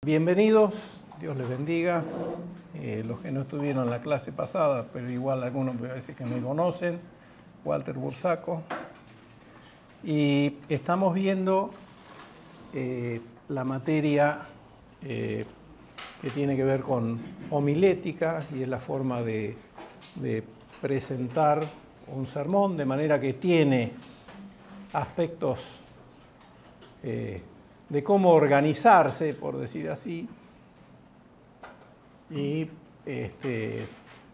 Bienvenidos, Dios les bendiga. Los que no estuvieron en la clase pasada, pero igual algunos me parece que me conocen, Walter Bursaco. Y estamos viendo la materia que tiene que ver con homilética y es la forma de presentar un sermón, de manera que tiene aspectos de cómo organizarse, por decir así, y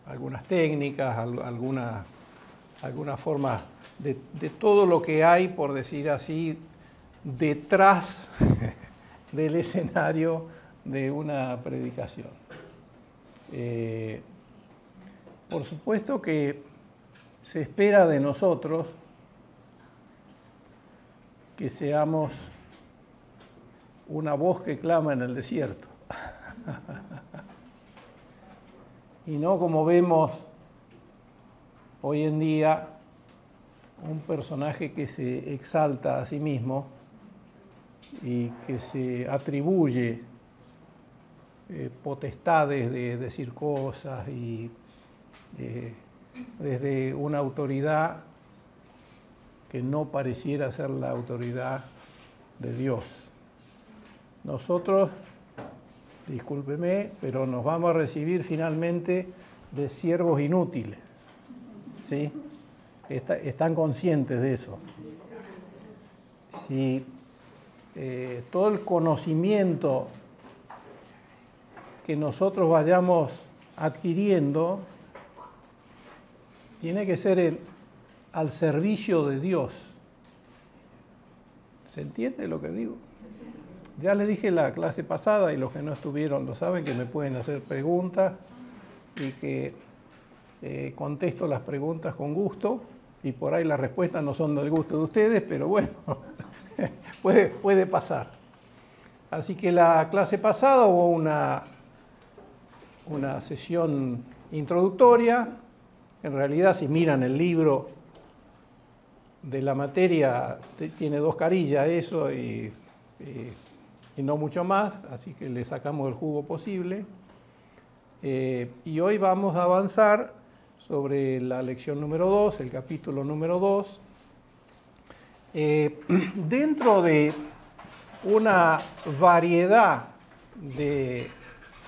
algunas técnicas, algunas formas de todo lo que hay, por decir así, detrás del escenario de una predicación. Por supuesto que se espera de nosotros que seamos una voz que clama en el desierto. Y no como vemos hoy en día un personaje que se exalta a sí mismo y que se atribuye potestades de decir cosas y desde una autoridad que no pareciera ser la autoridad de Dios. Nosotros, discúlpeme, pero nos vamos a recibir finalmente de siervos inútiles, ¿sí? Están conscientes de eso. Si todo el conocimiento que nosotros vayamos adquiriendo tiene que ser al servicio de Dios. ¿Se entiende lo que digo? Ya les dije la clase pasada, y los que no estuvieron lo saben, que me pueden hacer preguntas y que contesto las preguntas con gusto, y por ahí las respuestas no son del gusto de ustedes, pero bueno, puede pasar. Así que la clase pasada hubo una sesión introductoria. En realidad, si miran el libro de la materia, tiene dos carillas eso y no mucho más, así que le sacamos el jugo posible. Y hoy vamos a avanzar sobre la lección número 2, el capítulo número 2. Dentro de una variedad de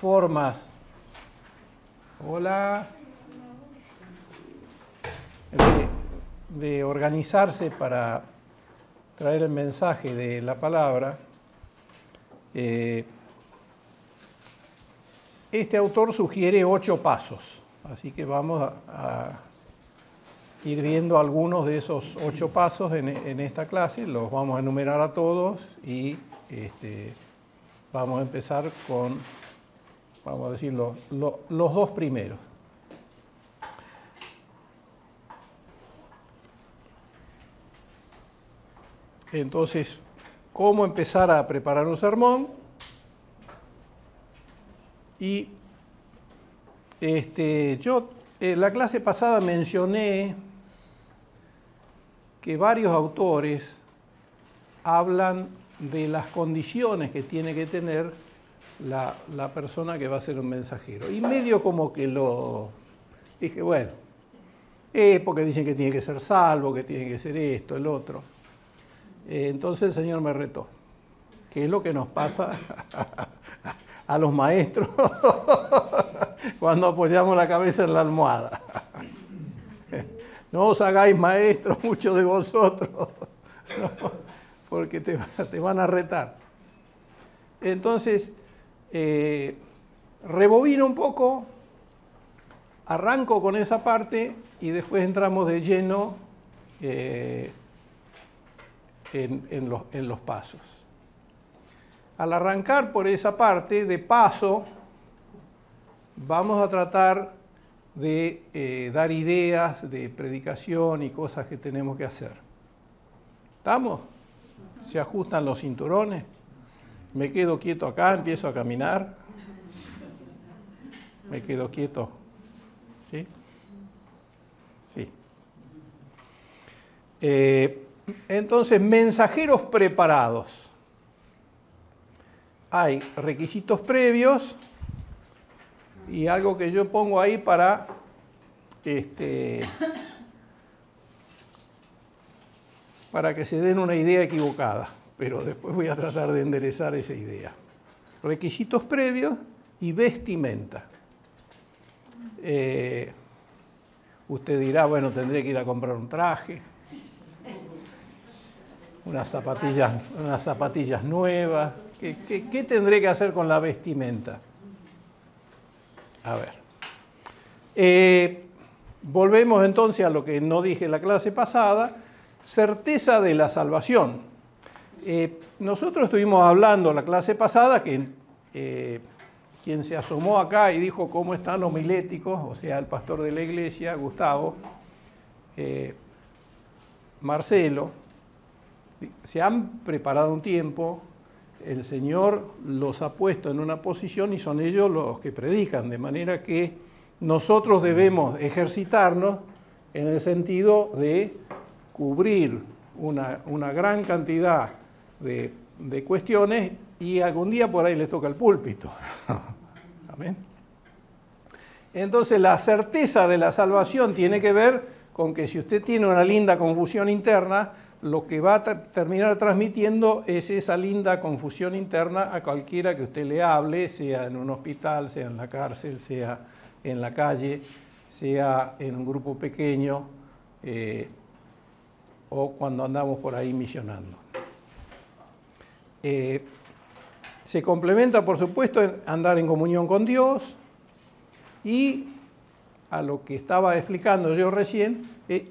formas, de organizarse para traer el mensaje de la palabra, este autor sugiere 8 pasos, así que vamos a ir viendo algunos de esos 8 pasos en esta clase. Los vamos a enumerar a todos y vamos a empezar con, vamos a decir, los 2 primeros. Entonces, ¿cómo empezar a preparar un sermón? Y yo en la clase pasada mencioné que varios autores hablan de las condiciones que tiene que tener la persona que va a ser un mensajero. Y medio como que lo dije, bueno, porque dicen que tiene que ser salvo, que tiene que ser esto, el otro. Entonces el Señor me retó. ¿Qué es lo que nos pasa a los maestros cuando apoyamos la cabeza en la almohada? No os hagáis maestros muchos de vosotros, no, porque te van a retar. Entonces, rebobino un poco, arranco con esa parte y después entramos de lleno en los pasos. Al arrancar por esa parte, de paso, vamos a tratar de dar ideas de predicación y cosas que tenemos que hacer. ¿Estamos? ¿Se ajustan los cinturones? ¿Me quedo quieto acá? ¿Empiezo a caminar? ¿Me quedo quieto? ¿Sí? Sí. Entonces, mensajeros preparados. hay requisitos previos y algo que yo pongo ahí para que se den una idea equivocada, pero después voy a tratar de enderezar esa idea. Requisitos previos y vestimenta. Usted dirá, bueno, tendré que ir a comprar un traje, unas zapatillas nuevas. ¿Qué tendré que hacer con la vestimenta? A ver. Volvemos entonces a lo que no dije en la clase pasada, certeza de la salvación. Nosotros estuvimos hablando la clase pasada que quien se asomó acá y dijo cómo están los homiléticos, o sea, el pastor de la iglesia, Gustavo, Marcelo, se han preparado un tiempo, el Señor los ha puesto en una posición y son ellos los que predican, de manera que nosotros debemos ejercitarnos en el sentido de cubrir una gran cantidad de cuestiones y algún día por ahí les toca el púlpito. Amén. Entonces la certeza de la salvación tiene que ver con que si usted tiene una linda confusión interna, lo que va a terminar transmitiendo es esa linda confusión interna a cualquiera que usted le hable, sea en un hospital, sea en la cárcel, sea en la calle, sea en un grupo pequeño o cuando andamos por ahí misionando. Se complementa, por supuesto, en andar en comunión con Dios y, a lo que estaba explicando yo recién,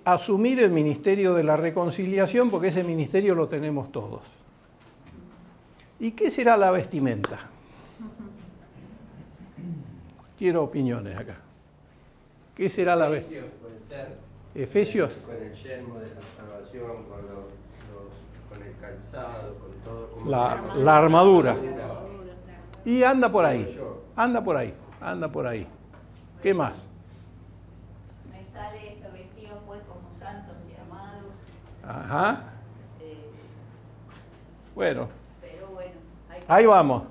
asumir el ministerio de la reconciliación, porque ese ministerio lo tenemos todos. ¿Y qué será la vestimenta? Quiero opiniones acá. ¿Qué será la vestimenta? Efesios. Con el yelmo de la salvación, con el calzado, con todo. La armadura. Y anda por ahí. Anda por ahí. ¿Qué más? Me sale esto, vestidos pues como santos y amados. Ajá. Bueno. Pero bueno. Ahí vamos.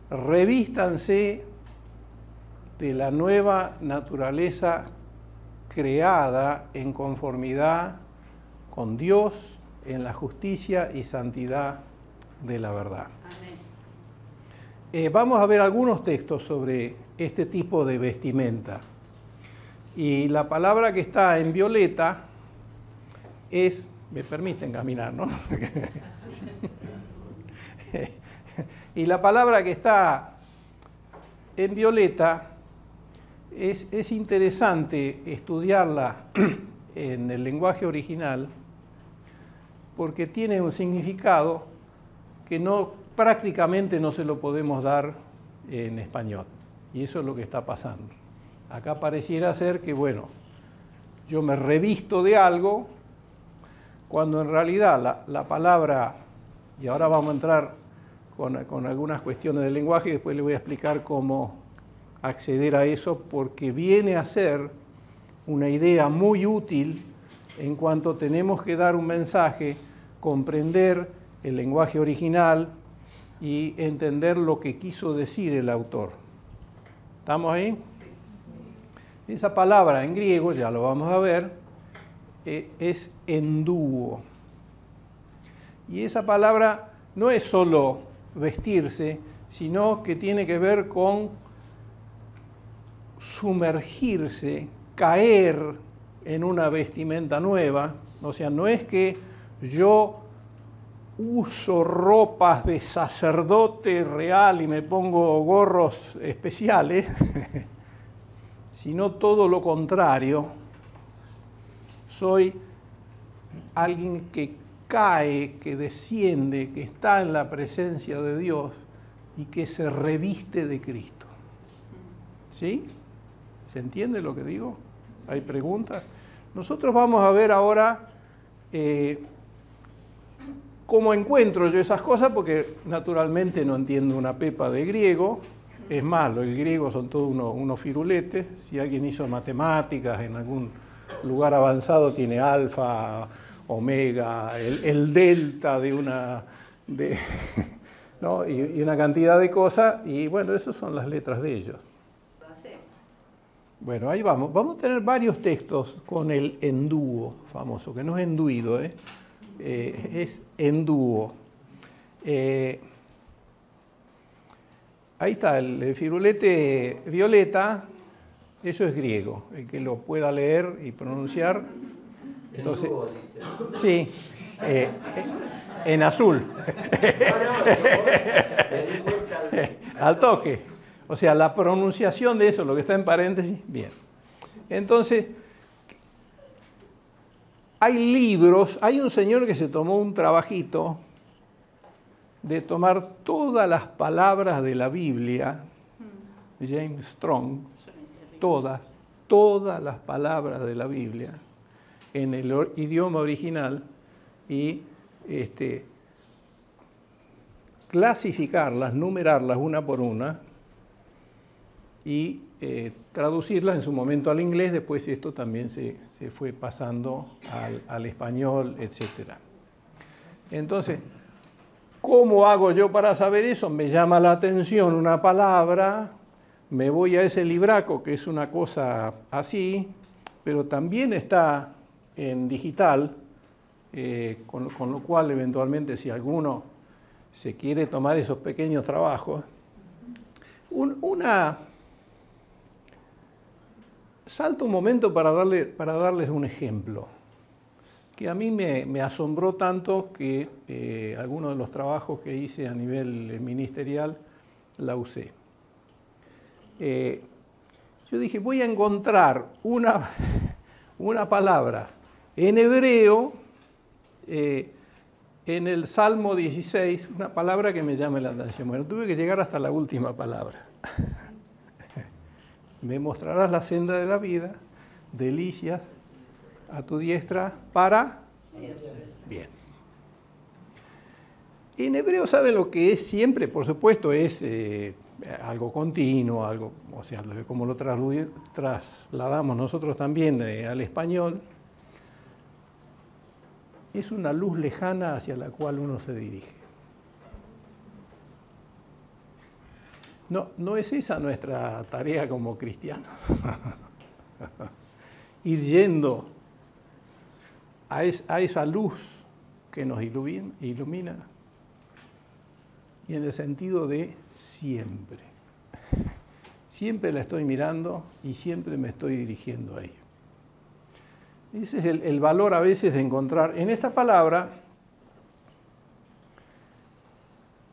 Revístanse de la nueva naturaleza creada en conformidad con Dios en la justicia y santidad de la verdad. Vamos a ver algunos textos sobre este tipo de vestimenta. Y la palabra que está en violeta es, me permiten caminar, ¿no? Y la palabra que está en violeta es interesante estudiarla en el lenguaje original porque tiene un significado que prácticamente no se lo podemos dar en español. Y eso es lo que está pasando. Acá pareciera ser que, bueno, yo me revisto de algo, cuando en realidad la palabra, y ahora vamos a entrar con algunas cuestiones del lenguaje y después le voy a explicar cómo acceder a eso, porque viene a ser una idea muy útil en cuanto tenemos que dar un mensaje, comprender el lenguaje original y entender lo que quiso decir el autor. ¿Estamos ahí? Esa palabra en griego, ya lo vamos a ver, es endúo. Y esa palabra no es solo vestirse, sino que tiene que ver con sumergirse, caer en una vestimenta nueva. O sea, no es que yo uso ropas de sacerdote real y me pongo gorros especiales, sino todo lo contrario. Soy alguien que cae, que desciende, que está en la presencia de Dios y que se reviste de Cristo. ¿Sí? ¿Se entiende lo que digo? ¿Hay preguntas? Nosotros vamos a ver ahora cómo encuentro yo esas cosas, porque naturalmente no entiendo una pepa de griego. Es malo, el griego son todos unos firuletes. Si alguien hizo matemáticas en algún lugar avanzado tiene alfa, omega, el delta de una... ¿no? y una cantidad de cosas, y bueno, esas son las letras de ellos. Bueno, ahí vamos. Vamos a tener varios textos con el endúo famoso, que no es enduido, es endúo. Ahí está, el firulete violeta, eso es griego, el que lo pueda leer y pronunciar. Entonces, Endúo, dice. sí, en azul. Al toque. O sea, la pronunciación de eso, lo que está en paréntesis, bien. Entonces, hay libros, hay un señor que se tomó un trabajito de tomar todas las palabras de la Biblia, James Strong, todas las palabras de la Biblia en el idioma original y clasificarlas, numerarlas una por una y traducirlas en su momento al inglés. Después esto también se fue pasando al español, etc. Entonces, ¿cómo hago yo para saber eso? Me llama la atención una palabra, me voy a ese libraco, que es una cosa así, pero también está en digital, con lo cual eventualmente si alguno se quiere tomar esos pequeños trabajos, salto un momento para darles un ejemplo, que a mí me asombró tanto que algunos de los trabajos que hice a nivel ministerial la usé. Yo dije, voy a encontrar una palabra en hebreo, en el Salmo 16, una palabra que me llame la atención. Bueno, tuve que llegar hasta la última palabra. Me mostrarás la senda de la vida, delicias a tu diestra para... Bien. En hebreo, ¿saben lo que es siempre? Por supuesto, es algo continuo, algo, o sea, como lo trasladamos nosotros también al español, es una luz lejana hacia la cual uno se dirige. No es esa nuestra tarea como cristianos. Ir yendo a esa luz que nos ilumina y en el sentido de siempre. Siempre la estoy mirando y siempre me estoy dirigiendo a ella. Ese es el valor a veces de encontrar en esta palabra.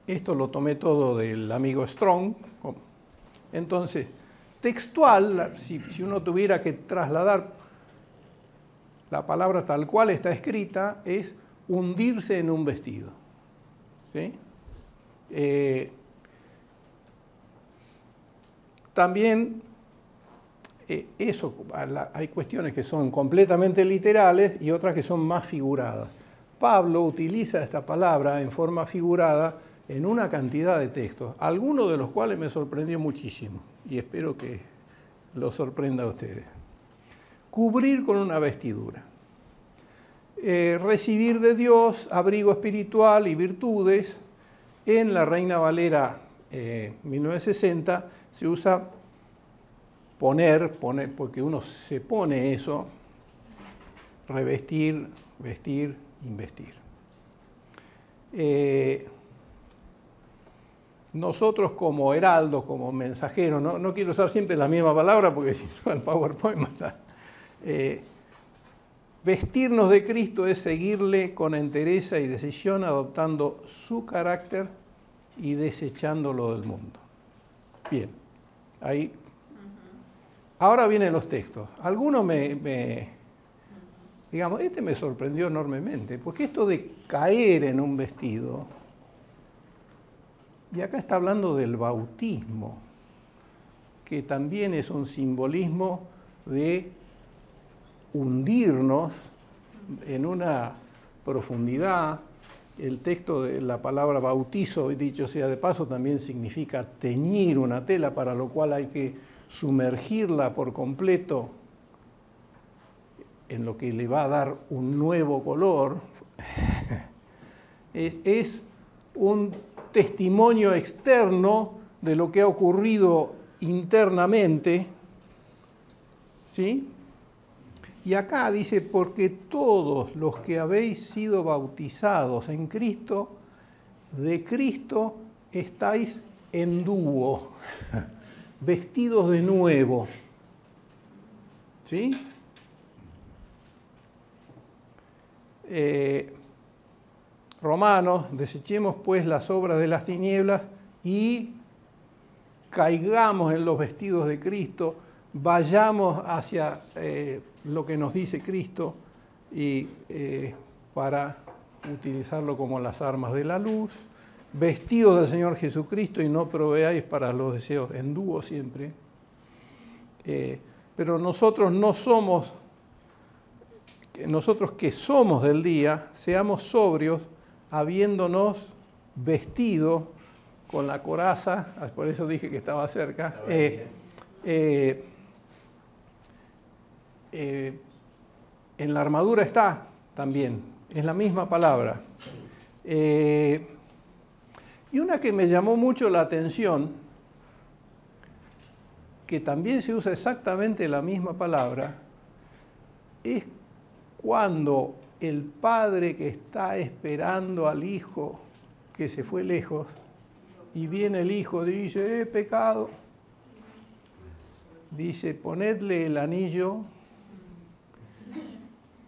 Esto lo tomé todo del amigo Strong. Entonces, textual, si uno tuviera que trasladar la palabra tal cual está escrita, es hundirse en un vestido. ¿Sí? También eso, hay cuestiones que son completamente literales y otras que son más figuradas. Pablo utiliza esta palabra en forma figurada en una cantidad de textos, algunos de los cuales me sorprendió muchísimo y espero que los sorprenda a ustedes. Cubrir con una vestidura. Recibir de Dios abrigo espiritual y virtudes. En la Reina Valera 1960 se usa poner, porque uno se pone eso, revestir, vestir, investir. Nosotros como heraldos, como mensajeros, no quiero usar siempre la misma palabra porque si no el PowerPoint mata. Vestirnos de Cristo es seguirle con entereza y decisión, adoptando su carácter y desechándolo del mundo. Bien, ahí. Ahora vienen los textos. Algunos digamos, este me sorprendió enormemente, porque esto de caer en un vestido, y acá está hablando del bautismo, que también es un simbolismo de hundirnos en una profundidad. El texto de la palabra bautizo, dicho sea de paso, también significa teñir una tela, para lo cual hay que sumergirla por completo en lo que le va a dar un nuevo color, es un testimonio externo de lo que ha ocurrido internamente, ¿sí? Y acá dice, porque todos los que habéis sido bautizados en Cristo, de Cristo estáis en dúo, vestidos de nuevo, ¿sí? Romanos, desechemos pues las obras de las tinieblas y caigamos en los vestidos de Cristo, vayamos hacia lo que nos dice Cristo y para utilizarlo como las armas de la luz, vestidos del Señor Jesucristo y no proveáis para los deseos en dúo siempre. Pero nosotros no somos, nosotros que somos del día, seamos sobrios, habiéndonos vestido con la coraza, por eso dije que estaba cerca, en la armadura está también, es la misma palabra. Y una que me llamó mucho la atención, que también se usa exactamente la misma palabra, es cuando el padre que está esperando al hijo que se fue lejos, y viene el hijo, dice, he pecado. Dice, ponedle el anillo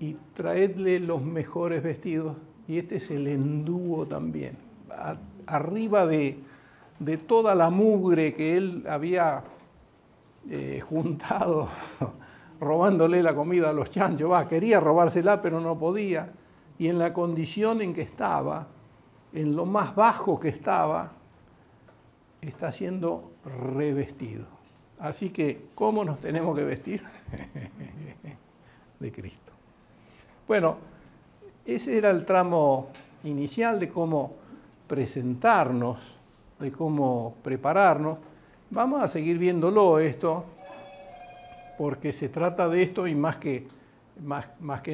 y traedle los mejores vestidos. Y este es el endúo también. Arriba de toda la mugre que él había juntado, robándole la comida a los chanchos. Quería robársela, pero no podía. Y en la condición en que estaba, en lo más bajo que estaba, está siendo revestido. Así que, ¿cómo nos tenemos que vestir? De Cristo. Bueno, ese era el tramo inicial de cómo presentarnos, de cómo prepararnos. Vamos a seguir viéndolo esto, porque se trata de esto y más que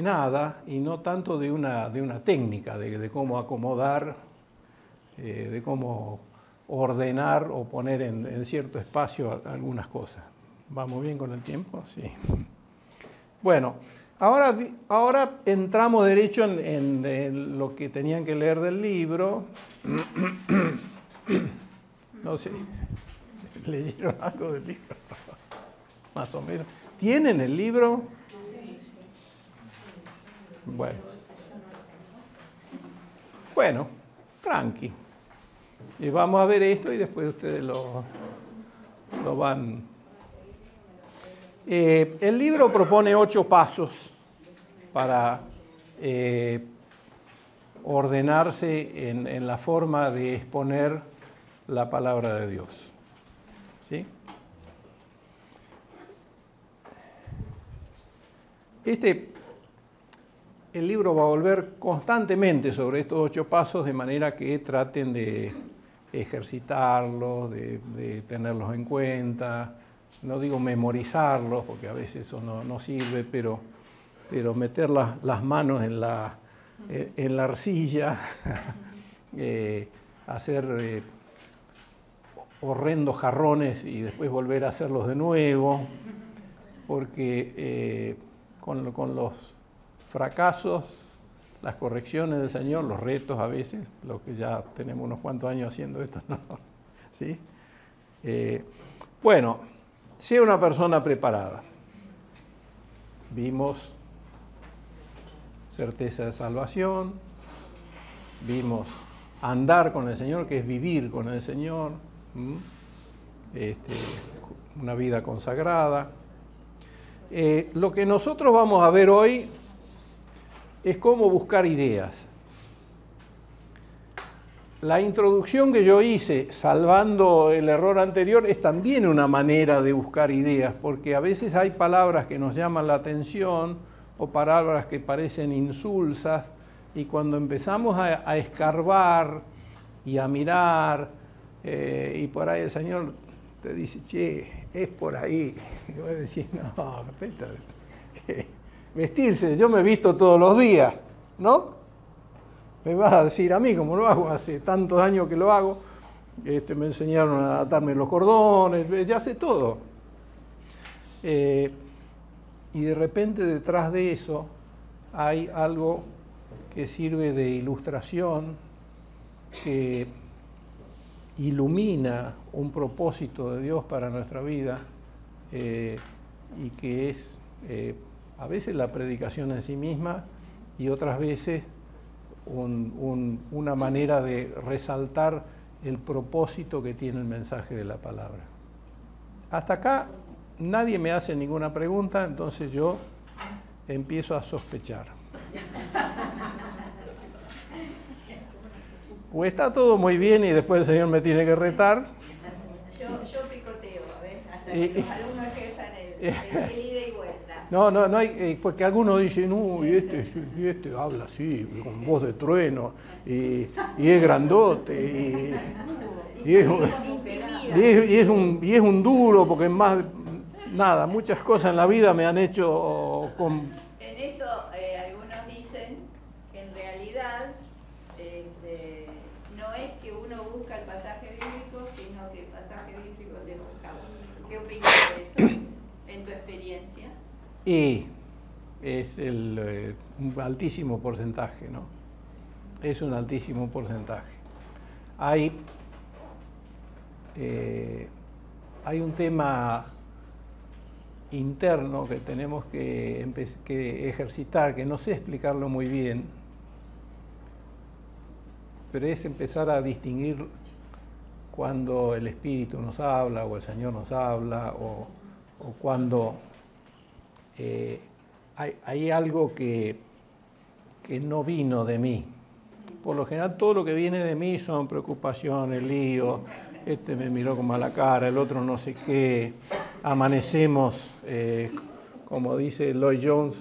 nada, y no tanto de una técnica, de cómo acomodar, de cómo ordenar o poner en cierto espacio algunas cosas. ¿Vamos bien con el tiempo? Sí. Bueno, ahora entramos derecho en lo que tenían que leer del libro. No sé, ¿leyeron algo del libro? Más o menos. ¿Tienen el libro? Bueno, tranqui. Y vamos a ver esto y después ustedes lo van. El libro propone 8 pasos para ordenarse en la forma de exponer la palabra de Dios. ¿Sí? El libro va a volver constantemente sobre estos 8 pasos de manera que traten de ejercitarlos, de tenerlos en cuenta. No digo memorizarlos, porque a veces eso no sirve, pero meter las manos en la arcilla, hacer horrendos jarrones y después volver a hacerlos de nuevo, porque con los fracasos, las correcciones del Señor, los retos a veces, lo que ya tenemos unos cuantos años haciendo esto, ¿no? ¿Sí? Bueno, sea una persona preparada. Vimos certeza de salvación, vimos andar con el Señor, que es vivir con el Señor, una vida consagrada. Lo que nosotros vamos a ver hoy es cómo buscar ideas. La introducción que yo hice, salvando el error anterior, es también una manera de buscar ideas, porque a veces hay palabras que nos llaman la atención o palabras que parecen insulsas, y cuando empezamos a escarbar y a mirar, y por ahí el Señor te dice, che, es por ahí, y vos decís, no, vestirse, yo me visto todos los días, ¿no? Me vas a decir a mí, como lo hago, hace tantos años que lo hago, me enseñaron a atarme los cordones, ya sé todo. Y de repente detrás de eso hay algo que sirve de ilustración, que ilumina un propósito de Dios para nuestra vida, y que es a veces la predicación en sí misma y otras veces una manera de resaltar el propósito que tiene el mensaje de la palabra. Hasta acá nadie me hace ninguna pregunta, entonces yo empiezo a sospechar. O está todo muy bien y después el Señor me tiene que retar. Yo picoteo, a ver, hasta que los alumnos ejerzan el ida y vuelta. No hay, porque algunos dicen, y este habla así, con voz de trueno, y es grandote, y es un duro, porque es más, nada, muchas cosas en la vida me han hecho con... En esto algunos dicen que en realidad no es que uno busca el pasaje bíblico, sino que el pasaje bíblico te busca. ¿Qué opinas de eso en tu experiencia? Y es un altísimo porcentaje, ¿no? Es un altísimo porcentaje. Hay un tema interno que tenemos que ejercitar, que no sé explicarlo muy bien, pero es empezar a distinguir cuando el Espíritu nos habla o el Señor nos habla o cuando hay algo que no vino de mí. Por lo general todo lo que viene de mí son preocupaciones, líos, este me miró con mala cara, el otro no sé qué, amanecemos, como dice Lloyd Jones,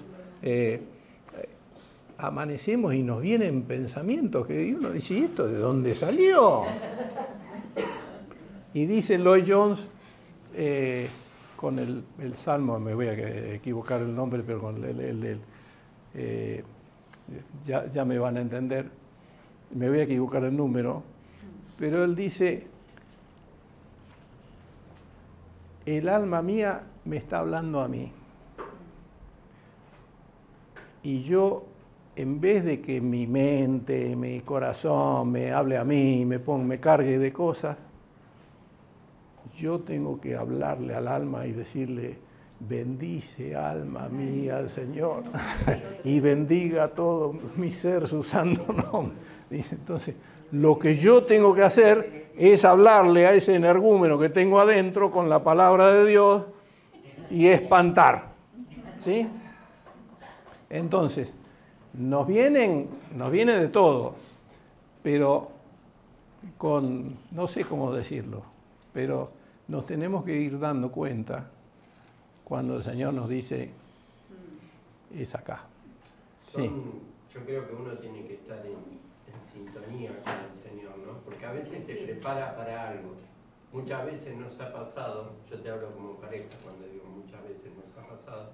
amanecemos y nos vienen pensamientos que uno dice, ¿y esto de dónde salió? Y dice Lloyd Jones, con el salmo, me voy a equivocar el nombre, pero con ya me van a entender, me voy a equivocar el número, pero él dice, el alma mía me está hablando a mí, y yo, en vez de que mi mente, mi corazón me hable a mí, me cargue de cosas, yo tengo que hablarle al alma y decirle, bendice alma mía al Señor y bendiga todo mi ser su santo nombre. Dice, entonces, lo que yo tengo que hacer es hablarle a ese energúmeno que tengo adentro con la palabra de Dios y espantar. ¿Sí? Entonces, nos viene de todo, pero no sé cómo decirlo, pero nos tenemos que ir dando cuenta cuando el Señor nos dice, es acá. Sí. Yo creo que uno tiene que estar en sintonía con el Señor, ¿no? Porque a veces te prepara para algo. Muchas veces nos ha pasado, yo te hablo como pareja cuando digo muchas veces nos ha pasado,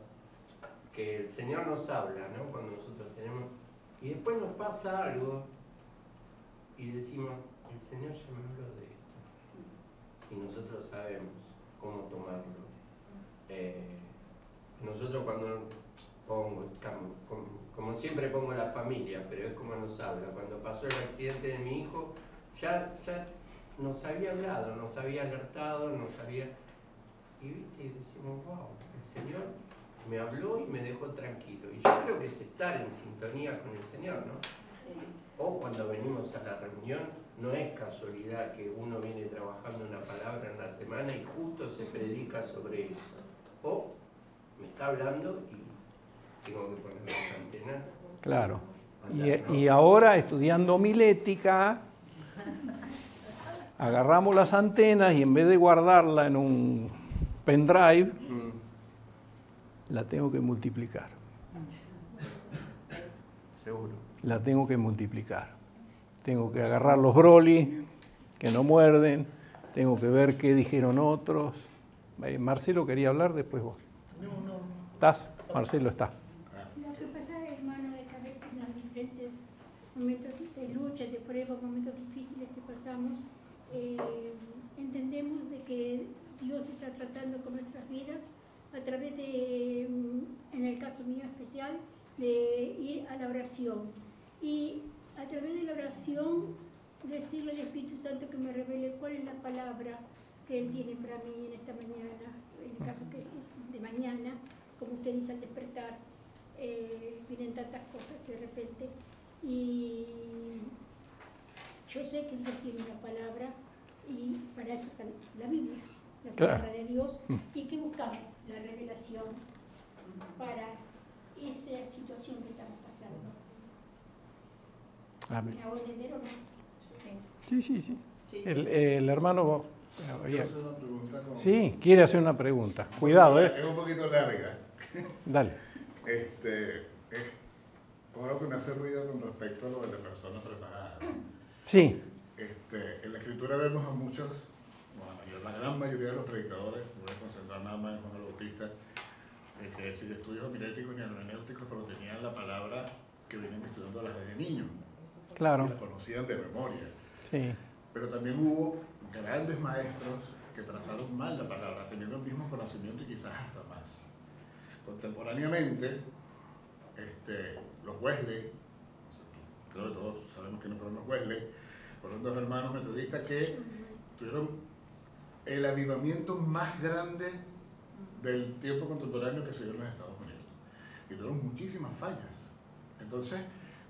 que el Señor nos habla, ¿no? Cuando nosotros tenemos... Y después nos pasa algo y decimos, el Señor ya me habló de esto. Y nosotros sabemos cómo tomarlo. Nosotros cuando como siempre pongo la familia, pero es como nos habla. Cuando pasó el accidente de mi hijo, ya nos había hablado, nos había alertado, y decimos, wow, el Señor me habló y me dejó tranquilo. Y yo creo que es estar en sintonía con el Señor, ¿no? O cuando venimos a la reunión, no es casualidad que uno viene trabajando una palabra en la semana y justo se predica sobre eso. O me está hablando y tengo que poner las antenas. Claro. Y ahora, estudiando homilética, agarramos las antenas y en vez de guardarla en un pendrive, la tengo que multiplicar. Seguro. La tengo que multiplicar. Tengo que agarrar los brolis que no muerden, tengo que ver qué dijeron otros. Marcelo quería hablar, después vos. No. ¿Estás? Marcelo está. momentos de lucha, de prueba, momentos difíciles que pasamos, entendemos de que Dios está tratando con nuestras vidas a través de, en el caso mío especial, de ir a la oración. Y a través de la oración, decirle al Espíritu Santo que me revele cuál es la palabra que Él tiene para mí en esta mañana, en el caso que es de mañana, como usted dice al despertar, vienen tantas cosas de repente. Y yo sé que Dios tiene una palabra y para eso está la Biblia, la palabra de Dios, y que buscamos la revelación para esa situación que estamos pasando. Amén. ¿Me hago entender o no? Sí, sí, sí. El hermano... ¿Quiero hacer una pregunta? Sí, quiere hacer una pregunta. Cuidado, Es un poquito larga. Dale. Es como lo que me hace ruido con respecto a lo de la persona preparada. Sí. En la escritura vemos a muchos, bueno, la gran mayoría de los predicadores, me voy a concentrar nada más en Juan el Bautista, que sin estudios homiléticos ni hermenéuticos, pero tenían la palabra que venían estudiando desde niños. Claro. Y la conocían de memoria. Sí. Pero también hubo grandes maestros que trazaron mal la palabra, teniendo el mismo conocimiento y quizás hasta más. Contemporáneamente, los Wesley, creo que todos sabemos quiénes fueron los Wesley, fueron dos hermanos metodistas que tuvieron el avivamiento más grande del tiempo contemporáneo que se dio en los Estados Unidos. Y tuvieron muchísimas fallas. Entonces,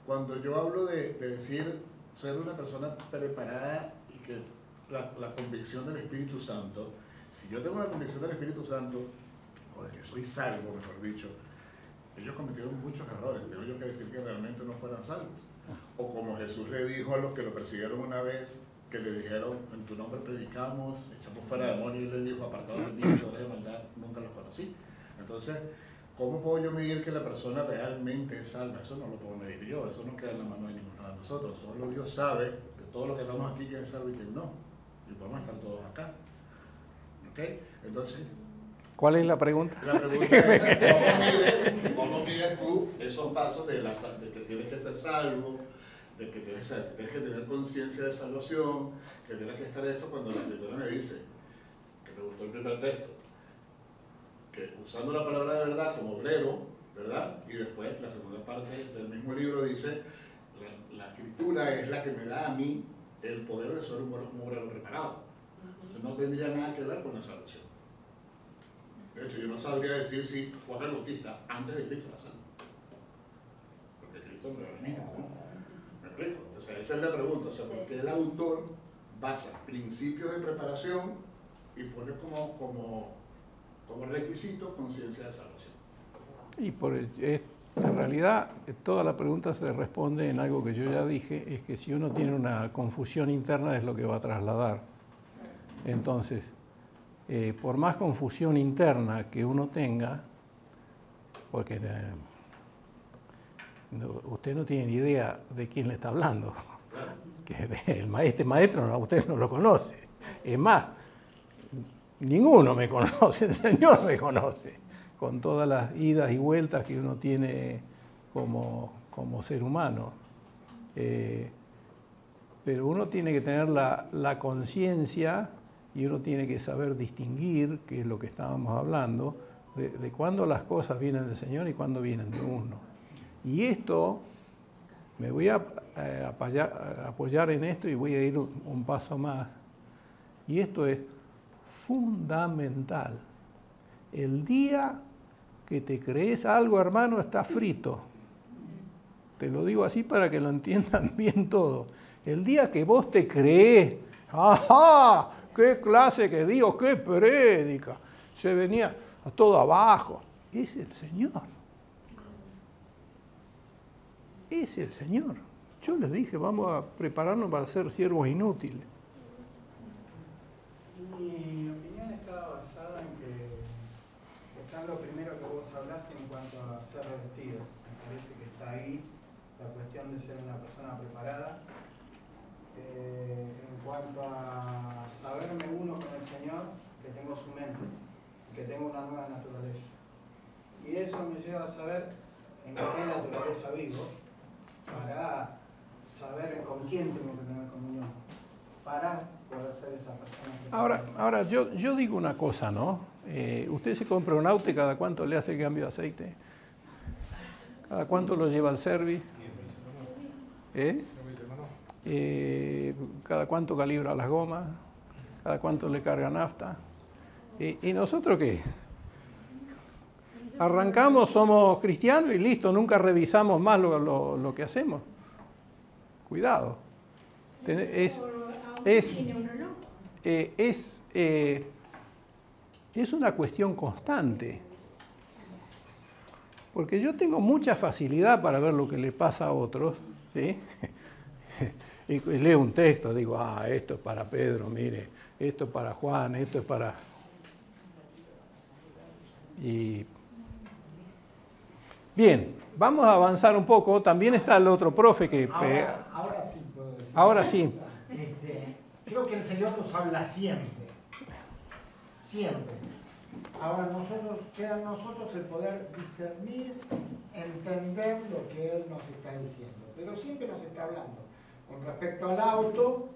cuando yo hablo de decir ser una persona preparada y que la convicción del Espíritu Santo, si yo tengo la convicción del Espíritu Santo, o de que soy salvo, mejor dicho, ellos cometieron muchos errores, tengo yo que decir que realmente no fueran salvos. O como Jesús le dijo a los que lo persiguieron una vez, que le dijeron, en tu nombre predicamos, echamos fuera demonios, y él le dijo, apartados de mí, sobre de maldad, nunca los conocí. Entonces, ¿cómo puedo yo medir que la persona realmente es salva? Eso no lo puedo medir yo, eso no queda en la mano de ninguno de nosotros. Solo Dios sabe de todo lo que estamos aquí, quién es salvo y quién no. Y podemos estar todos acá. ¿Ok? Entonces, ¿cuál es la pregunta? la pregunta es, ¿cómo mides tú esos pasos de que tienes que ser salvo, de que tienes que tener conciencia de salvación, que tienes que estar esto cuando la Escritura me dice, que me gustó el primer texto, que usando la palabra de verdad como obrero, ¿verdad? Y después la segunda parte del mismo libro dice, la Escritura es la que me da a mí el poder de ser un obrero preparado. Entonces no tendría nada que ver con la salvación. De hecho, yo no sabría decir si fue Juan el Bautista antes de Cristo la salva. Porque Cristo no era niño, ¿no? ¿Me explico? Entonces, esa es la pregunta. O sea, ¿por qué el autor basa principios de preparación y pone como requisito conciencia de salvación? Y en realidad, toda la pregunta se responde en algo que yo ya dije, es que si uno tiene una confusión interna es lo que va a trasladar. Entonces, por más confusión interna que uno tenga, porque usted no tiene ni idea de quién le está hablando, que este maestro usted no lo conoce, es más, ninguno me conoce, el Señor me conoce, con todas las idas y vueltas que uno tiene como ser humano. Pero uno tiene que tener la conciencia y uno tiene que saber distinguir, que es lo que estábamos hablando, de cuándo las cosas vienen del Señor y cuándo vienen de uno. Y esto, me voy a apoyar en esto y voy a ir un paso más. Y esto es fundamental. El día que te crees algo, hermano, está frito. Te lo digo así para que lo entiendan bien todos. El día que vos te crees, ¡ajá! ¡Qué clase que digo! ¡Qué prédica! Se venía a todo abajo. Es el Señor. Es el Señor. Yo les dije, vamos a prepararnos para ser siervos inútiles. Mi opinión está basada en que está en lo primero que vos hablaste en cuanto a ser revestido. Me parece que está ahí la cuestión de ser una persona preparada. En cuanto a saberme uno con el Señor, que tengo su mente, que tengo una nueva naturaleza. Y eso me lleva a saber en qué naturaleza vivo, para saber con quién tengo que tener comunión para poder ser esa persona. Ahora yo digo una cosa, ¿no? Usted se compra un auto y ¿cada cuánto le hace el cambio de aceite? ¿Cada cuánto lo lleva al service? ¿Cada cuánto calibra las gomas? ¿Cada cuánto le carga nafta? ¿Y nosotros qué? Arrancamos, somos cristianos y listo, nunca revisamos más lo que hacemos. Cuidado. Es una cuestión constante. Porque yo tengo mucha facilidad para ver lo que le pasa a otros, ¿sí? Y leo un texto, digo, esto es para Pedro, mire, esto es para Juan, esto es para... Y... Bien, vamos a avanzar un poco. También está el otro profe que... Ahora sí puedo decir. Ahora sí. Creo que el Señor nos habla siempre. Siempre. Ahora queda en nosotros el poder discernir, entender lo que Él nos está diciendo. Pero siempre nos está hablando. Con respecto al auto,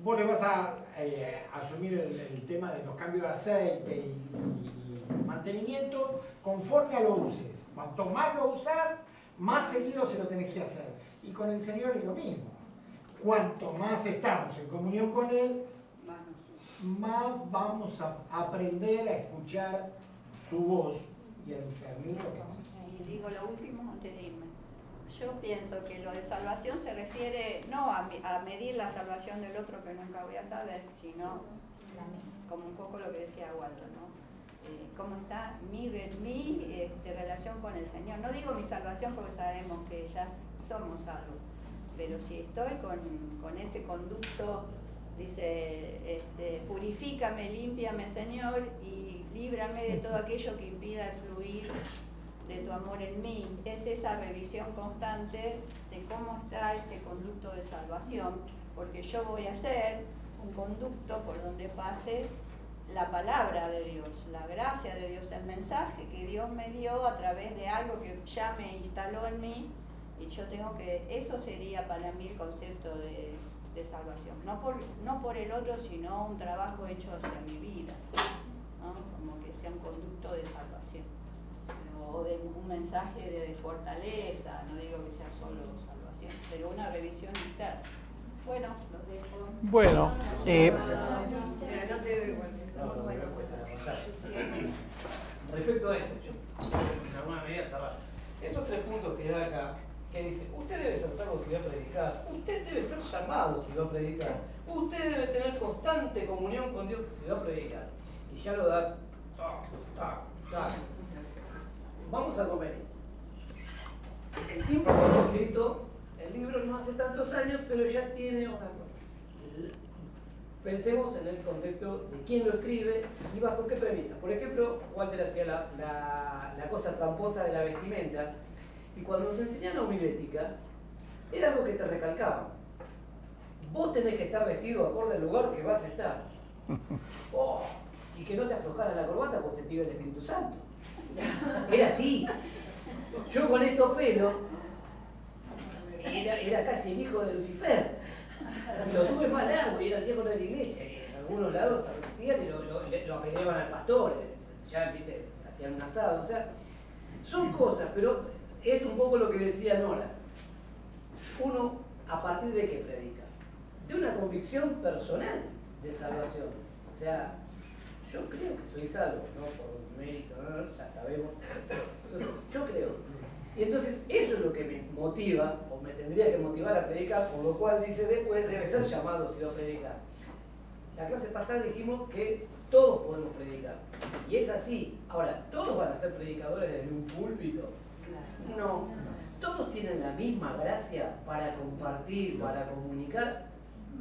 vos le vas a asumir el tema de los cambios de aceite y mantenimiento conforme a lo uses. Cuanto más lo usás, más seguido se lo tenés que hacer. Y con el Señor es lo mismo. Cuanto más estamos en comunión con Él, más vamos a aprender a escuchar su voz y a discernir lo que dice. Y digo lo último antes de irme. Yo pienso que lo de salvación se refiere no a medir la salvación del otro que nunca voy a saber, sino como un poco lo que decía Waldo, ¿no? Cómo está mi relación con el Señor. No digo mi salvación porque sabemos que ya somos salvos, pero si estoy con ese conducto, dice, purifícame, límpiame, Señor, y líbrame de todo aquello que impida el fluir de tu amor en mí. Es esa revisión constante de cómo está ese conducto de salvación, porque yo voy a hacer un conducto por donde pase la palabra de Dios, la gracia de Dios, el mensaje que Dios me dio a través de algo que ya me instaló en mí, y yo tengo que, eso sería para mí el concepto de salvación, no por el otro, sino un trabajo hecho hacia mi vida, ¿no? Como que sea un conducto de salvación, o de un mensaje de fortaleza, no digo que sea solo salvación, pero una revisión interna. Bueno, los dejo. Bueno, respecto a esto, yo en alguna medida cerrar. Esos 3 puntos que da acá, que dice, usted debe ser salvo si va a predicar, usted debe ser llamado si va a predicar, usted debe tener constante comunión con Dios si va a predicar. Y ya lo da, Vamos a comer. El tiempo que fue escrito, el libro no hace tantos años, pero ya tiene una cosa. Pensemos en el contexto de quién lo escribe y bajo qué premisa. Por ejemplo, Walter hacía la cosa tramposa de la vestimenta, y cuando nos enseñan la homilética, era algo que te recalcaban. Vos tenés que estar vestido acorde al lugar que vas a estar. Y que no te aflojara la corbata porque se te iba el Espíritu Santo. Era así. Yo con estos pelos era casi el hijo de Lucifer. Y lo tuve más largo y era el diácono de la iglesia. Y en algunos lados se vestían y lo apedreaban al pastor. Ya, viste, hacían un asado. O sea, son cosas, pero es un poco lo que decía Nora. Uno, ¿a partir de qué predica? De una convicción personal de salvación. O sea, yo creo que soy salvo, no por mérito, no, ya sabemos. Entonces, yo creo. Y entonces, eso es lo que me motiva, o me tendría que motivar a predicar, por lo cual dice después, debe ser llamado si va a predicar. La clase pasada dijimos que todos podemos predicar. Y es así. Ahora, ¿todos van a ser predicadores desde un púlpito? No. ¿Todos tienen la misma gracia para compartir, para comunicar?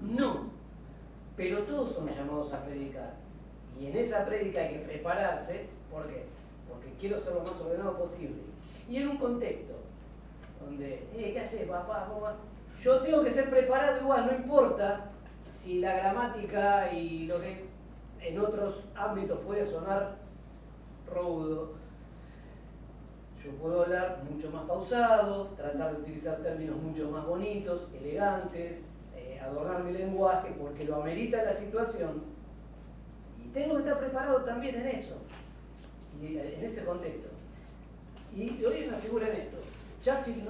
No. Pero todos son llamados a predicar. Y en esa prédica hay que prepararse. ¿Por qué? Porque quiero ser lo más ordenado posible. Y en un contexto donde, ¿qué haces, papá? Yo tengo que ser preparado igual, no importa si la gramática y lo que en otros ámbitos puede sonar rudo. Yo puedo hablar mucho más pausado, tratar de utilizar términos mucho más bonitos, elegantes, adornar mi lenguaje porque lo amerita la situación. Y tengo que estar preparado también en eso, y en ese contexto. Y hoy una figura en esto. Churchill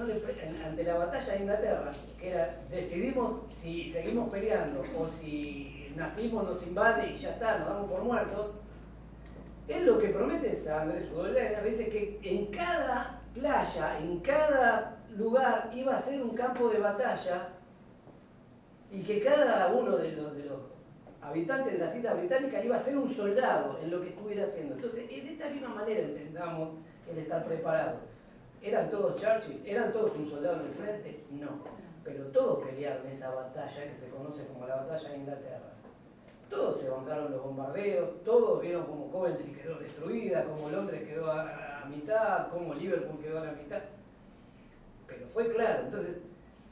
ante la batalla de Inglaterra, que era decidimos si seguimos peleando o si nacimos, nos invade y ya está, nos damos por muertos. Él lo que promete es a Andrés Udolain a veces que en cada playa, en cada lugar iba a ser un campo de batalla y que cada uno de los habitantes de las Islas Británicas iba a ser un soldado en lo que estuviera haciendo. Entonces, de esta misma manera entendamos el estar preparado. ¿Eran todos Churchill? ¿Eran todos un soldado en el frente? No. Pero todos pelearon esa batalla que se conoce como la batalla de Inglaterra. Todos se bancaron los bombardeos, todos vieron cómo Coventry quedó destruida, cómo Londres quedó a mitad, cómo Liverpool quedó a la mitad. Pero fue claro, entonces,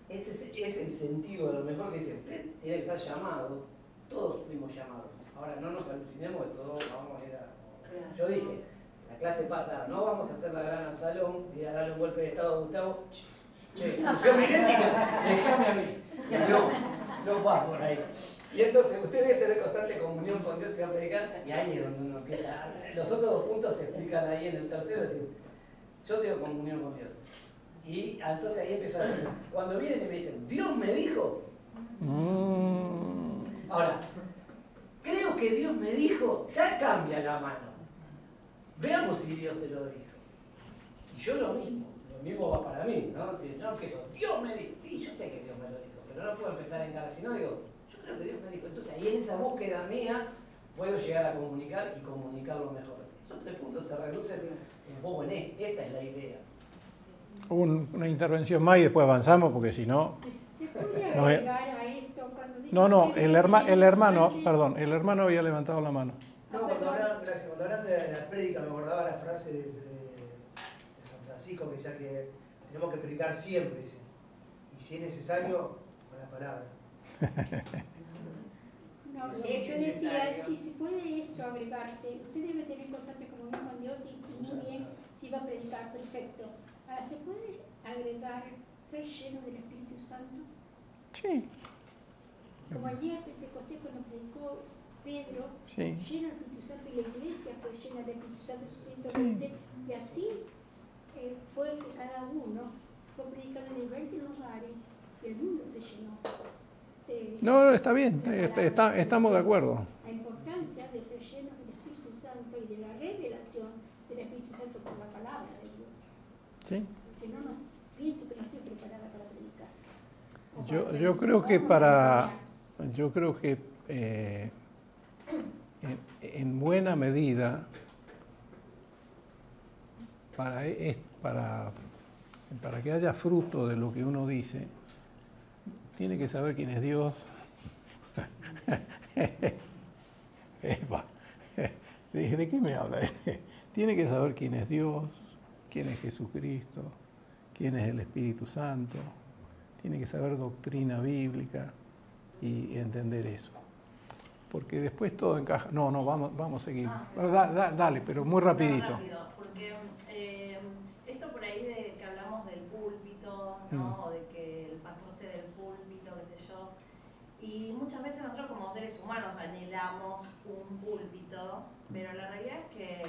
ese es el sentido a lo mejor que dice, usted tiene que estar llamado, todos fuimos llamados. Ahora no nos alucinemos de todos, vamos a ir a... Yo dije, la clase pasada, no vamos a hacer la gran Absalón y a darle un golpe de estado a Gustavo. Che, ilusión mimética, déjame a mí. No va por ahí. Y entonces usted debe tener constante comunión con Dios y va a predicar, y ahí es donde uno empieza. Los otros dos puntos se explican ahí en el tercero, es decir, yo tengo comunión con Dios. Y entonces ahí empiezo a decir, cuando vienen y me dicen, Dios me dijo. Ahora, creo que Dios me dijo, ya cambia la mano. Veamos si Dios te lo dijo. Y yo lo mismo va para mí, ¿no? Si, no empiezo, Dios me dijo, sí, yo sé que Dios me lo dijo, pero no puedo empezar a encarar, si no digo, yo creo que Dios me dijo. Entonces ahí en esa búsqueda mía puedo llegar a comunicar y comunicarlo mejor. Esos tres puntos se reducen un poco en esta es la idea. Una intervención más y después avanzamos porque si no... ¿Se puede agregar a esto cuando dice... No, el hermano había levantado la mano. No, cuando hablan de la prédica me acordaba la frase de San Francisco que decía que tenemos que predicar siempre, dice. Y si es necesario, con la palabra. No, yo decía, si se puede esto agregarse, usted debe tener constante comunión con Dios y muy bien, si va a predicar, perfecto. Ahora, ¿se puede agregar ser lleno del Espíritu Santo? Sí. Como el día de Pentecostés cuando predicó Pedro, Sí. lleno del Espíritu Santo y la iglesia fue llena del Espíritu Santo, sus 120, sí. Y así fue que cada uno fue predicando en 20 lugares y el mundo se llenó. No, está bien, estamos de acuerdo. La importancia de ser llenos del Espíritu Santo y de la revelación del Espíritu Santo por la palabra de Dios. Sí. Si no, pienso que no estoy preparada para predicar. Yo creo que en buena medida para que haya fruto de lo que uno dice, tiene que saber quién es Dios. ¿De qué me habla? Tiene que saber quién es Dios, quién es Jesucristo, quién es el Espíritu Santo. Tiene que saber doctrina bíblica y entender eso. Porque después todo encaja. No, vamos a seguir. Dale, pero muy rapidito. Rápido, porque esto por ahí de que hablamos del púlpito, ¿no? O de que el pastor sea del púlpito, qué sé yo. Y muchas veces nosotros como seres humanos anhelamos un púlpito, pero la realidad es que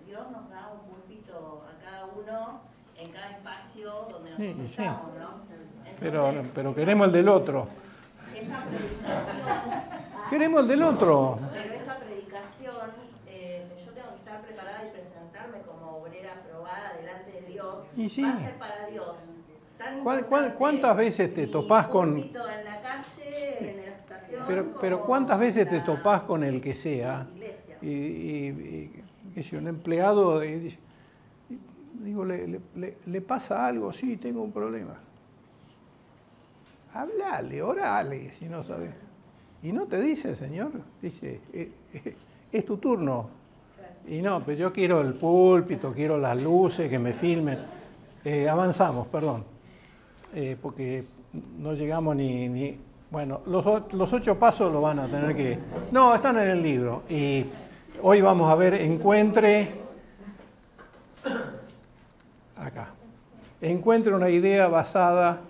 Dios nos da un púlpito a cada uno en cada espacio donde nosotros estamos, ¿no? Entonces, pero queremos el del otro. Esa predicación... Queremos el del otro. Pero esa predicación, yo tengo que estar preparada y presentarme como obrera aprobada delante de Dios. Y sí. Va a ser para Dios. ¿Cuántas veces te topás con... en la calle, en la estación... Pero ¿cuántas veces te topás con el que sea? Y qué sé yo, el empleado... Digo, ¿le pasa algo? Sí, tengo un problema. Hablale, orale, si no sabes. Y no te dice el Señor, dice, es tu turno. Y no, pues yo quiero el púlpito, quiero las luces, que me filmen. Avanzamos, perdón, porque no llegamos ni... Bueno, los 8 pasos lo van a tener que... No, están en el libro. Y hoy vamos a ver, encuentre encuentre una idea basada,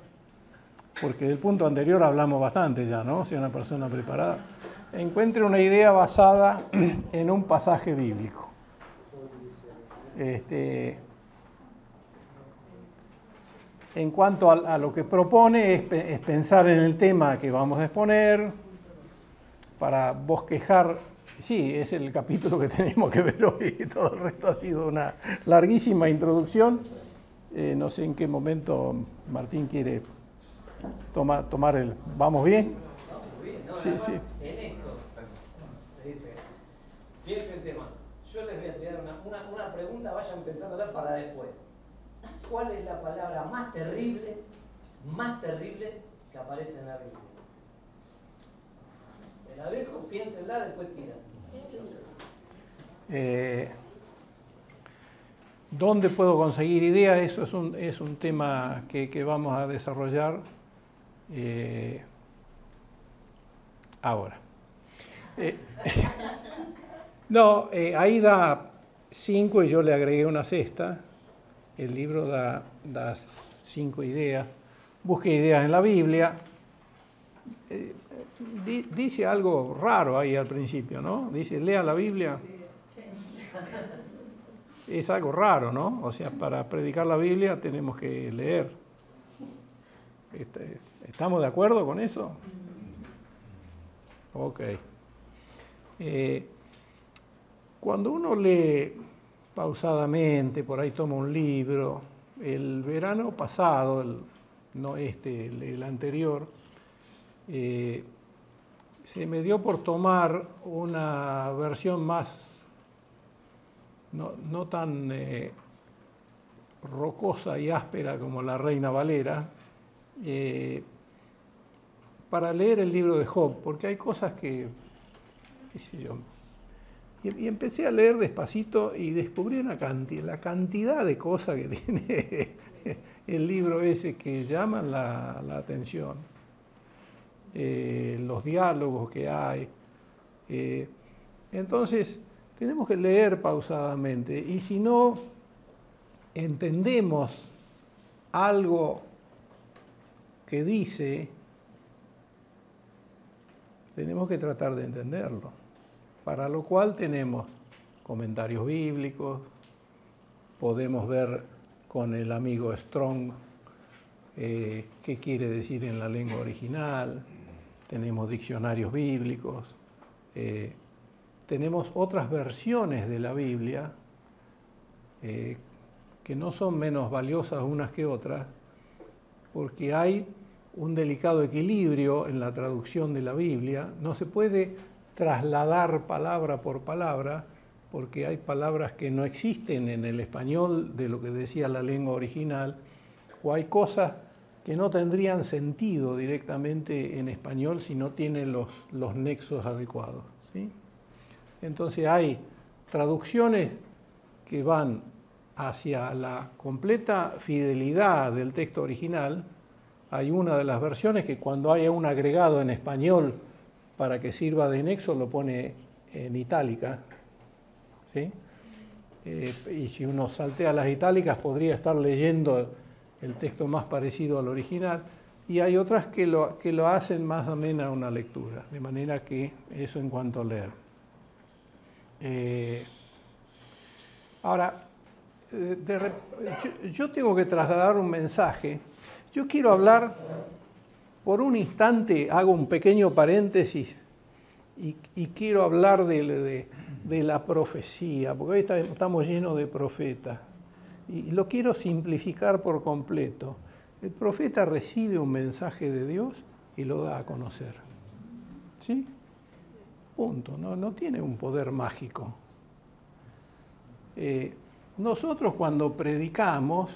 porque del punto anterior hablamos bastante ya, ¿no? Si una persona preparada, encuentre una idea basada en un pasaje bíblico. En cuanto a lo que propone es pensar en el tema que vamos a exponer, para bosquejar. Sí, es el capítulo que tenemos que ver hoy, todo el resto ha sido una larguísima introducción. No sé en qué momento Martín quiere tomar el... ¿Vamos bien? Vamos bien, ¿no? Sí, Además, sí. en esto, te dice, piensa el tema. Yo les voy a tirar una pregunta, vayan pensándola para después. ¿Cuál es la palabra más terrible que aparece en la Biblia? Se la dejo, piénsenla, después tiran. ¿Dónde puedo conseguir ideas? Eso es un tema que vamos a desarrollar ahora. Ahí da 5 y yo le agregué una sexta. El libro da 5 ideas. Busque ideas en la Biblia. Dice algo raro ahí al principio, ¿no? Dice, lea la Biblia. Es algo raro, ¿no? O sea, para predicar la Biblia tenemos que leer. ¿Estamos de acuerdo con eso? Ok. Cuando uno lee pausadamente, por ahí toma un libro, el verano pasado, no el anterior, se me dio por tomar una versión más, no tan rocosa y áspera como la Reina Valera, para leer el libro de Job, porque hay cosas que, qué sé yo, y empecé a leer despacito y descubrí la cantidad de cosas que tiene el libro ese que llaman la atención. Los diálogos que hay. Entonces, tenemos que leer pausadamente y si no entendemos algo que dice, tenemos que tratar de entenderlo, para lo cual tenemos comentarios bíblicos, podemos ver con el amigo Strong qué quiere decir en la lengua original, tenemos diccionarios bíblicos, tenemos otras versiones de la Biblia que no son menos valiosas unas que otras, porque hay un delicado equilibrio en la traducción de la Biblia. No se puede trasladar palabra por palabra, porque hay palabras que no existen en el español de lo que decía la lengua original, o hay cosas que no tendrían sentido directamente en español si no tienen los nexos adecuados, ¿sí? Entonces hay traducciones que van hacia la completa fidelidad del texto original. Hay una de las versiones que cuando haya un agregado en español para que sirva de nexo lo pone en itálica, ¿sí? Y si uno saltea las itálicas podría estar leyendo el texto más parecido al original, y hay otras que lo hacen más amena una lectura, de manera que eso en cuanto a leer. Ahora, yo tengo que trasladar un mensaje. Yo quiero hablar, por un instante, hago un pequeño paréntesis y quiero hablar de la profecía, porque hoy estamos llenos de profetas. Y lo quiero simplificar por completo. El profeta recibe un mensaje de Dios y lo da a conocer. ¿Sí? Punto. No tiene un poder mágico. Nosotros cuando predicamos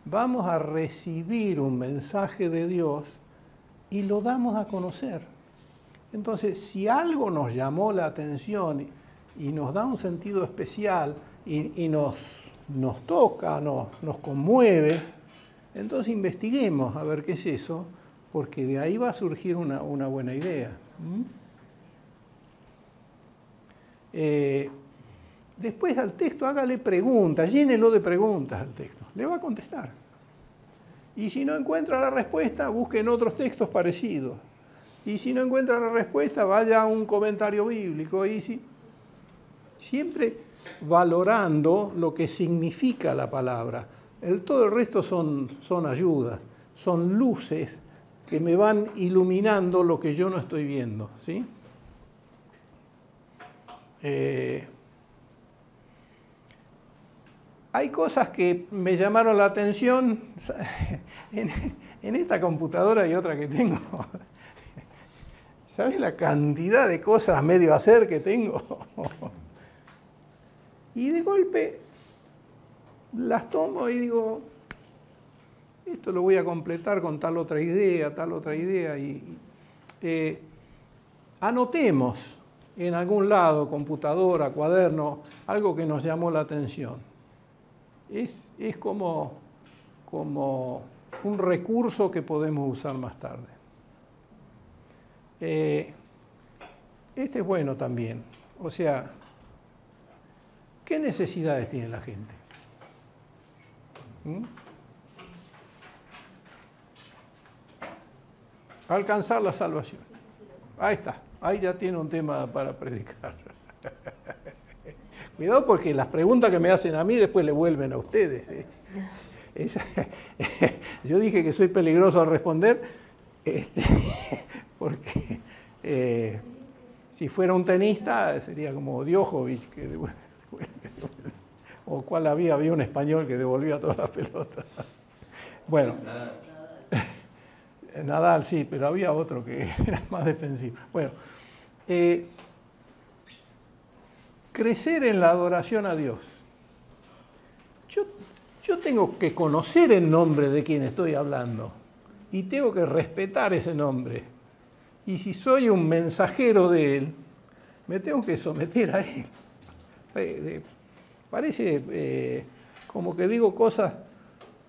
vamos a recibir un mensaje de Dios y lo damos a conocer. Entonces, si algo nos llamó la atención y nos da un sentido especial y nos toca, nos conmueve, entonces investiguemos a ver qué es eso, porque de ahí va a surgir una buena idea. Después al texto hágale preguntas, llénelo de preguntas al texto, le va a contestar. Y si no encuentra la respuesta, busque en otros textos parecidos. Y si no encuentra la respuesta, vaya a un comentario bíblico. Y siempre valorando lo que significa la palabra. Todo el resto son ayudas, son luces que me van iluminando lo que yo no estoy viendo, ¿sí? Hay cosas que me llamaron la atención en esta computadora hay otra que tengo. ¿Sabes la cantidad de cosas medio hacer que tengo? Y de golpe las tomo y digo, esto lo voy a completar con tal otra idea. Anotemos en algún lado, computadora, cuaderno, algo que nos llamó la atención. Es como un recurso que podemos usar más tarde. Este es bueno también. O sea, ¿qué necesidades tiene la gente? Alcanzar la salvación. Ahí está. Ahí ya tiene un tema para predicar. Cuidado porque las preguntas que me hacen a mí después le vuelven a ustedes. Yo dije que soy peligroso al responder, porque si fuera un tenista sería como Djokovic, que devuelve, o cuál había un español que devolvía todas las pelotas. Bueno, Nadal sí, pero había otro que era más defensivo. Bueno, crecer en la adoración a Dios. Yo tengo que conocer el nombre de quien estoy hablando y tengo que respetar ese nombre. Y si soy un mensajero de Él, me tengo que someter a Él. Parece como que digo cosas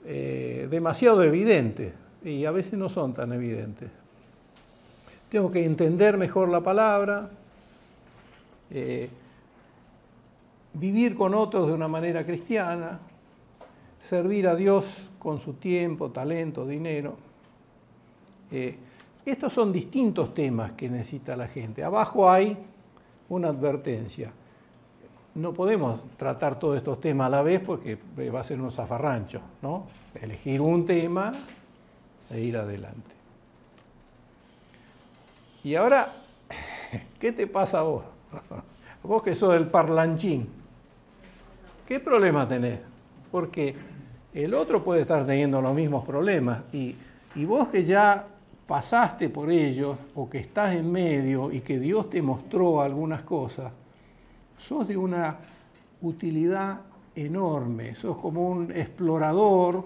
demasiado evidentes y a veces no son tan evidentes. Tengo que entender mejor la palabra, vivir con otros de una manera cristiana, servir a Dios con su tiempo, talento, dinero. Estos son distintos temas que necesita la gente. Abajo hay una advertencia. No podemos tratar todos estos temas a la vez porque va a ser un zafarrancho, ¿no? Elegir un tema e ir adelante. Y ahora, ¿qué te pasa a vos? Vos que sos el parlanchín. ¿Qué problema tenés? Porque el otro puede estar teniendo los mismos problemas y vos que ya pasaste por ellos o que estás en medio y que Dios te mostró algunas cosas, sos de una utilidad enorme, sos como un explorador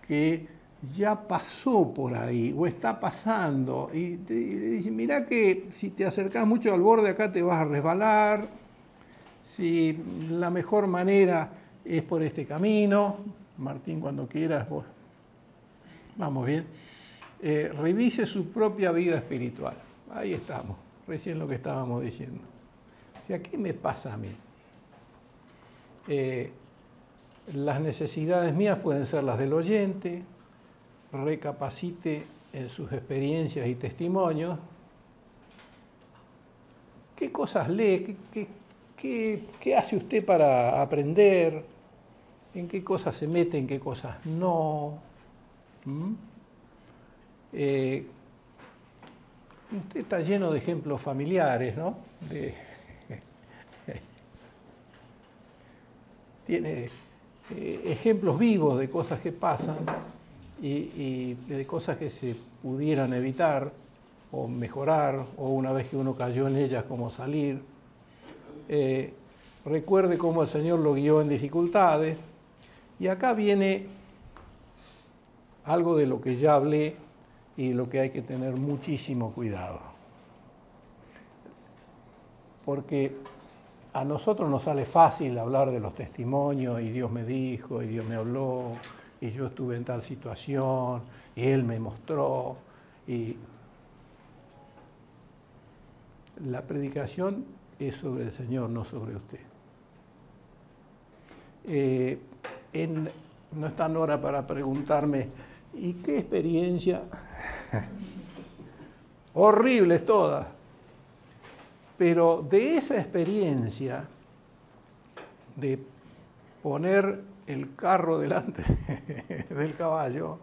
que ya pasó por ahí o está pasando y te dicen, mirá que si te acercás mucho al borde acá te vas a resbalar, si la mejor manera es por este camino. Martín, cuando quieras, vos. Vamos bien. Revise su propia vida espiritual. Ahí estamos, recién lo que estábamos diciendo. O sea, ¿qué me pasa a mí? Las necesidades mías pueden ser las del oyente, recapacite en sus experiencias y testimonios. ¿Qué cosas lee? ¿Qué hace usted para aprender? ¿En qué cosas se mete? ¿En qué cosas no? Usted está lleno de ejemplos familiares, ¿no? Tiene ejemplos vivos de cosas que pasan y de cosas que se pudieran evitar o mejorar, o una vez que uno cayó en ellas, cómo salir. Recuerde cómo el Señor lo guió en dificultades. Y acá viene algo de lo que ya hablé y de lo que hay que tener muchísimo cuidado. Porque a nosotros nos sale fácil hablar de los testimonios y Dios me dijo y Dios me habló y yo estuve en tal situación y Él me mostró. Y la predicación es sobre el Señor, no sobre usted. No está en hora para preguntarme Y qué experiencia, horribles todas, pero de esa experiencia de poner el carro delante del caballo,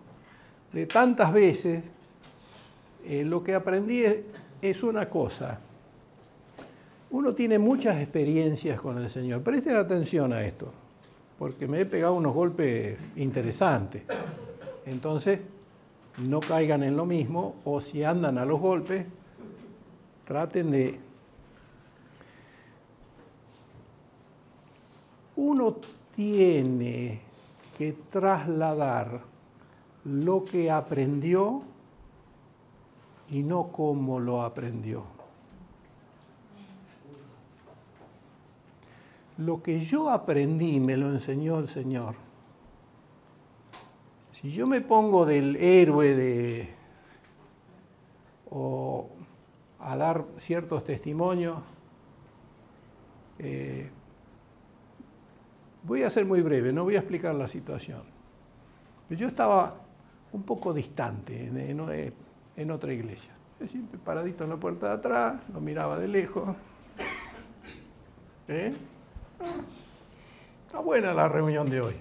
de tantas veces, lo que aprendí es una cosa. Uno tiene muchas experiencias con el Señor. Presten atención a esto, porque me he pegado unos golpes interesantes. Entonces, no caigan en lo mismo, o si andan a los golpes, traten de... Uno tiene que trasladar lo que aprendió y no cómo lo aprendió. Lo que yo aprendí me lo enseñó el Señor. Si yo me pongo del héroe o a dar ciertos testimonios, voy a ser muy breve, no voy a explicar la situación. Yo estaba un poco distante en otra iglesia. Yo siempre paradito en la puerta de atrás, lo miraba de lejos. Está buena la reunión de hoy.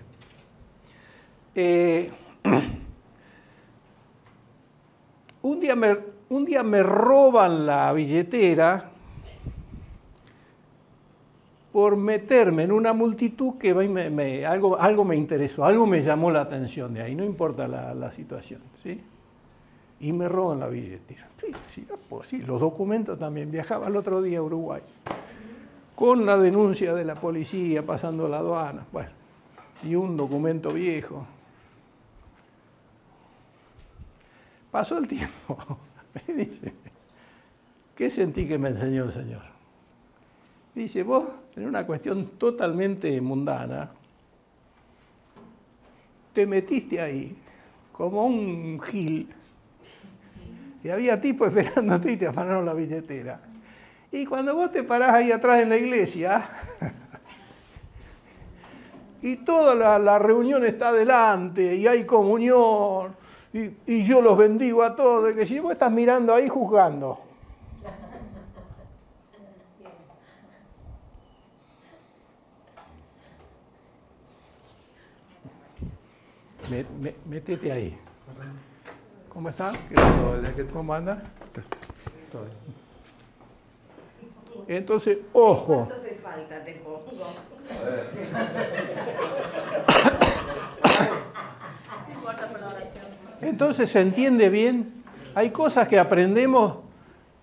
Un día me roban la billetera por meterme en una multitud que algo me interesó, algo me llamó la atención de ahí, no importa la situación, ¿sí? Y me roban la billetera. Sí, los documentos también. Viajaba el otro día a Uruguay con la denuncia de la policía, pasando la aduana, bueno, y un documento viejo. Pasó el tiempo, me dice, ¿qué sentí que me enseñó el Señor? Dice, vos, en una cuestión totalmente mundana, te metiste ahí como un gil, y había tipos esperándote y te afanaron la billetera. Y cuando vos te parás ahí atrás en la iglesia, y toda la reunión está adelante, y hay comunión, y yo los bendigo a todos, que si vos estás mirando ahí juzgando. Métete ahí. ¿Cómo están? ¿Cómo andan? Todo bien. Entonces, ojo. ¿Cuánto te falta? Te pongo. Entonces, ¿se entiende bien? Hay cosas que aprendemos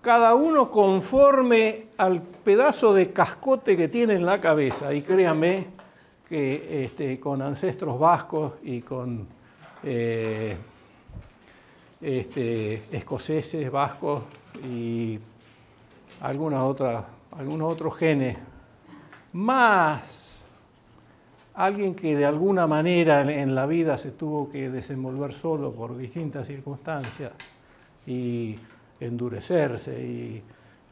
cada uno conforme al pedazo de cascote que tiene en la cabeza. Y créanme que con ancestros vascos y con escoceses, vascos y algunos otros genes, más alguien que de alguna manera en la vida se tuvo que desenvolver solo por distintas circunstancias y endurecerse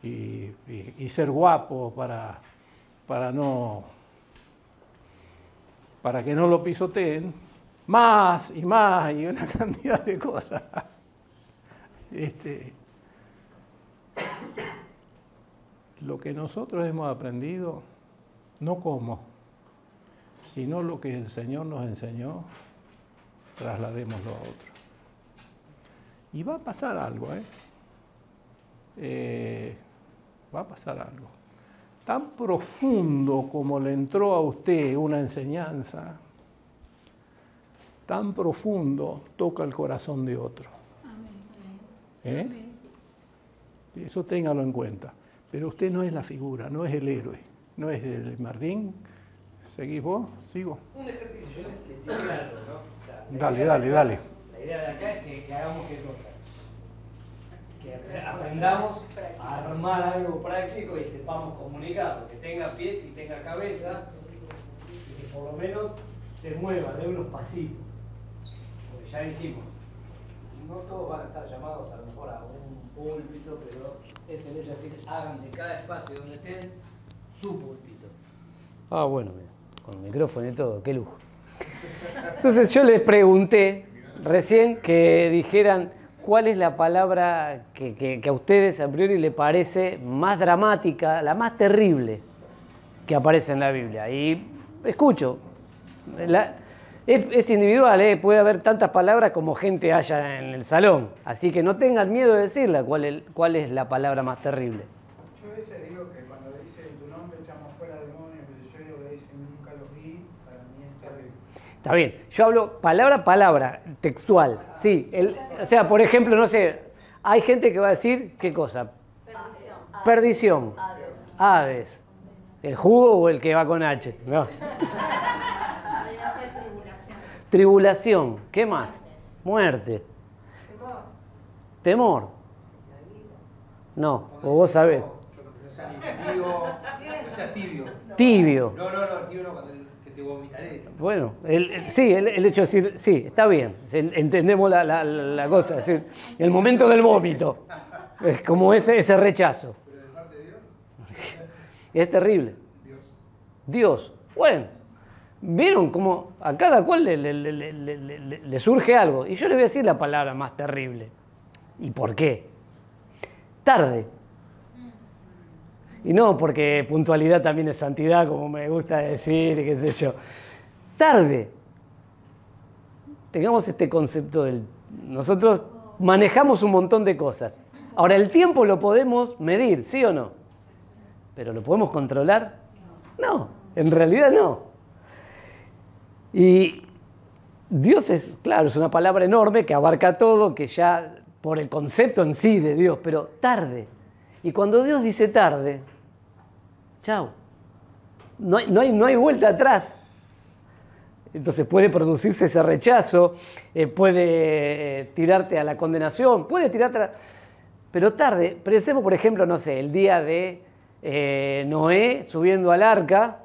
y ser guapo para que no lo pisoteen, más y una cantidad de cosas. Lo que nosotros hemos aprendido, no cómo, sino lo que el Señor nos enseñó, trasladémoslo a otro. Y va a pasar algo, va a pasar algo. Tan profundo como le entró a usted una enseñanza, tan profundo toca el corazón de otro. Amén. Eso téngalo en cuenta. Pero usted no es la figura, no es el héroe, no es el Martín. ¿Seguís vos? ¿Sigo? Un ejercicio, yo les digo algo, ¿no? O sea, dale. La idea de acá es que hagamos qué cosa. Que aprendamos a armar algo práctico y sepamos comunicar, que tenga pies y tenga cabeza, y que por lo menos se mueva, dé unos pasitos. Porque ya dijimos, no todos van a estar llamados a lo mejor a un púlpito, pero es el hecho de decir, hagan de cada espacio donde estén su púlpito. Bueno, mira, con micrófono y todo, qué lujo. Entonces yo les pregunté recién que dijeran cuál es la palabra que a ustedes a priori le parece más dramática, la más terrible que aparece en la Biblia. Y escucho, es individual, puede haber tantas palabras como gente haya en el salón, así que no tengan miedo de decirla cuál es la palabra más terrible. Yo a veces digo que cuando dice tu nombre echamos fuera demonios, yo digo que dicen nunca los vi, para mí es terrible. Está bien, yo hablo palabra a palabra, textual, sí. O sea, por ejemplo, no sé, hay gente que va a decir, ¿qué cosa? Perdición. Hades. ¿El jugo o el que va con H? No. Tribulación. ¿Qué más? Muerte. Temor. No, o vos sabés. Tibio. No, tibio no, cuando que te vomitaré. Bueno, sí, el hecho de decir, sí, está bien, entendemos la cosa, es decir, el momento del vómito, es como ese rechazo. ¿Pero de parte de Dios? Es terrible. Dios. Bueno, vieron como a cada cual le surge algo, y yo le voy a decir la palabra más terrible. ¿Y por qué? Tarde. Y no porque puntualidad también es santidad, como me gusta decir, qué sé yo. Tarde. Tengamos este concepto nosotros manejamos un montón de cosas. Ahora, el tiempo lo podemos medir, ¿sí o no? ¿Pero lo podemos controlar? No, en realidad no. Y Dios claro, es una palabra enorme que abarca todo, que ya por el concepto en sí de Dios, pero tarde. Y cuando Dios dice tarde, chao. No hay vuelta atrás. Entonces puede producirse ese rechazo, puede tirarte a la condenación, puede tirarte pero tarde. Pensemos, por ejemplo, no sé, el día de Noé subiendo al arca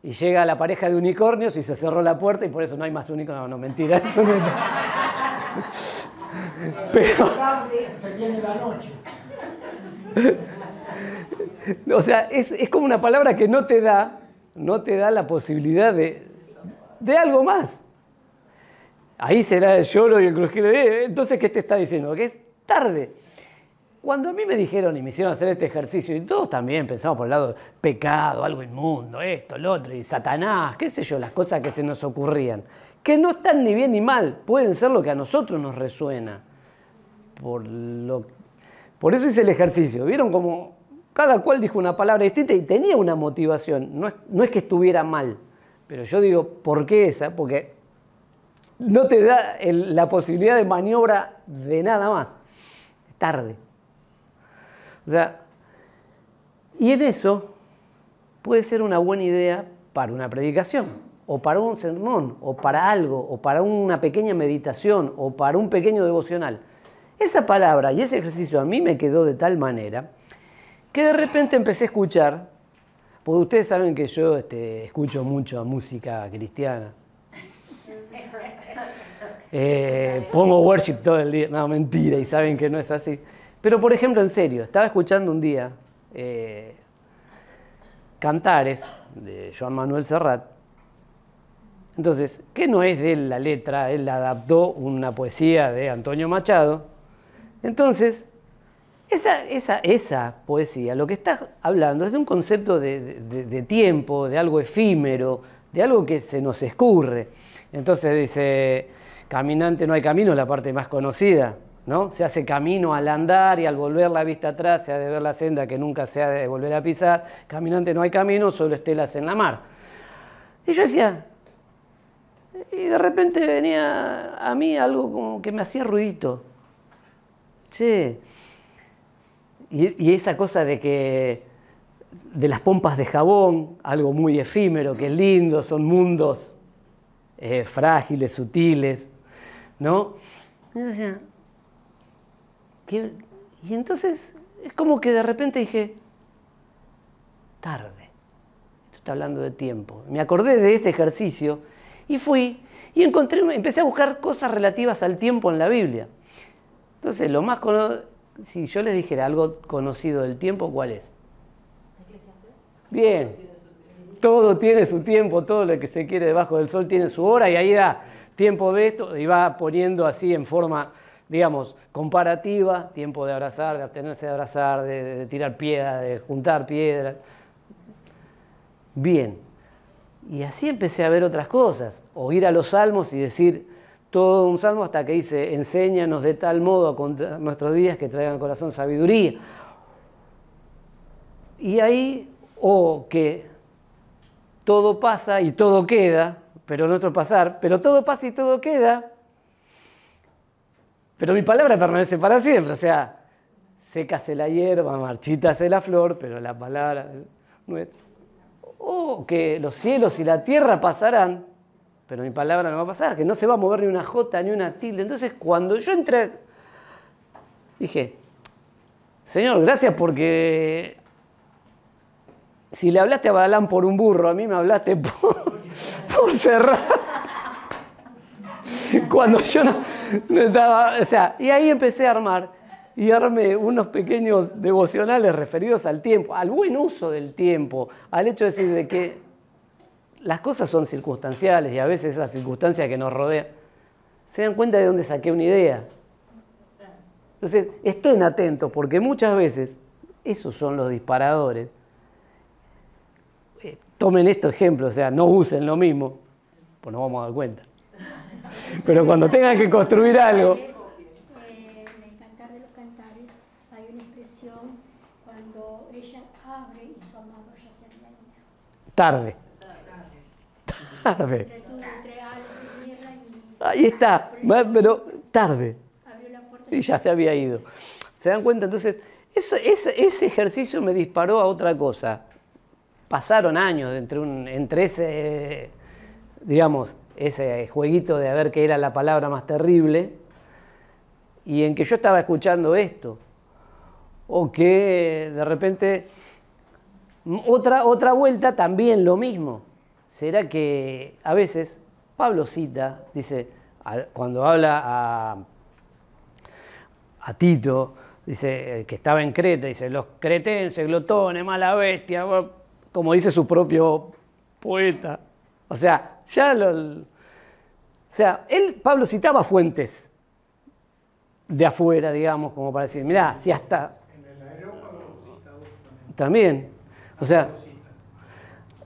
y llega la pareja de unicornios y se cerró la puerta y por eso no hay más unicornios. No, mentira, eso no es. Pero tarde se viene la noche. O sea, es como una palabra que no te da la posibilidad de algo más. Ahí será el lloro y el crujido. Entonces, ¿qué te está diciendo? Que es tarde. Cuando a mí me dijeron y me hicieron hacer este ejercicio, y todos también pensamos por el lado de pecado, algo inmundo, esto, lo otro, y Satanás, qué sé yo, las cosas que se nos ocurrían, que no están ni bien ni mal, pueden ser lo que a nosotros nos resuena. Por eso hice el ejercicio. ¿Vieron cómo cada cual dijo una palabra distinta y tenía una motivación? No es que estuviera mal, pero yo digo, ¿por qué esa? Porque no te da la posibilidad de maniobra de nada más. Tarde. O sea, y en eso puede ser una buena idea para una predicación, o para un sermón, o para algo, o para una pequeña meditación, o para un pequeño devocional. Esa palabra y ese ejercicio a mí me quedó de tal manera que de repente empecé a escuchar, porque ustedes saben que yo escucho mucho música cristiana. Pongo worship todo el día. No, mentira, y saben que no es así. Pero, por ejemplo, en serio, estaba escuchando un día Cantares de Joan Manuel Serrat. Entonces, que no es de él la letra, él adaptó una poesía de Antonio Machado. Entonces, esa poesía, lo que está hablando es de un concepto de tiempo, de algo efímero, de algo que se nos escurre. Entonces dice, caminante no hay camino, la parte más conocida, ¿no? Se hace camino al andar y al volver la vista atrás se ha de ver la senda que nunca se ha de volver a pisar. Caminante no hay camino, solo estelas en la mar. Y yo decía, y de repente venía a mí algo como que me hacía ruidito. Che, y esa cosa de las pompas de jabón, algo muy efímero, que es lindo, son mundos frágiles, sutiles, ¿no? Y yo decía, y entonces es como que de repente dije, tarde, esto está hablando de tiempo. Me acordé de ese ejercicio y fui y empecé a buscar cosas relativas al tiempo en la Biblia. Entonces, lo más si yo les dijera algo conocido del tiempo, ¿cuál es? Bien, todo tiene su tiempo, todo lo que se quiere debajo del sol tiene su hora y ahí da tiempo de esto, y va poniendo así en forma, digamos, comparativa, tiempo de abrazar, de abstenerse de abrazar, de tirar piedras, de juntar piedras. Bien, y así empecé a ver otras cosas, o ir a los salmos y decir todo un salmo hasta que dice, enséñanos de tal modo a contar nuestros días que traigan al corazón sabiduría. Y ahí, que todo pasa y todo queda, pero nuestro pasar, pero todo pasa y todo queda, pero mi palabra permanece para siempre, o sea, sécase la hierba, marchítase la flor, pero la palabra nuestra. O que los cielos y la tierra pasarán, pero mi palabra no va a pasar, que no se va a mover ni una jota ni una tilde. Entonces, cuando yo entré, dije, Señor, gracias porque si le hablaste a Balaam por un burro, a mí me hablaste por cerrar. Cuando yo no estaba, o sea, y ahí empecé a armar, y armé unos pequeños devocionales referidos al tiempo, al buen uso del tiempo, al hecho de decir de que las cosas son circunstanciales y a veces esas circunstancias que nos rodean, se dan cuenta de dónde saqué una idea. Entonces, estén atentos porque muchas veces esos son los disparadores. Tomen estos ejemplos, o sea, no usen lo mismo, pues nos vamos a dar cuenta. Pero cuando tengan que construir algo... En el Cantar de los Cantares hay una expresión cuando ella abre y su amado ya se había ido. Tarde. Ahí está, pero tarde. Y ya se había ido. ¿Se dan cuenta? Entonces, ese ejercicio me disparó a otra cosa. Pasaron años entre ese, digamos, ese jueguito de a ver qué era la palabra más terrible y en que yo estaba escuchando esto. O que de repente, otra vuelta también lo mismo. ¿Será que a veces Pablo cita, dice, cuando habla a Tito, dice que estaba en Creta, dice, los cretenses, glotones, mala bestia, como dice su propio poeta. O sea, Pablo citaba fuentes de afuera, digamos, como para decir, mirá, si hasta... También, o sea,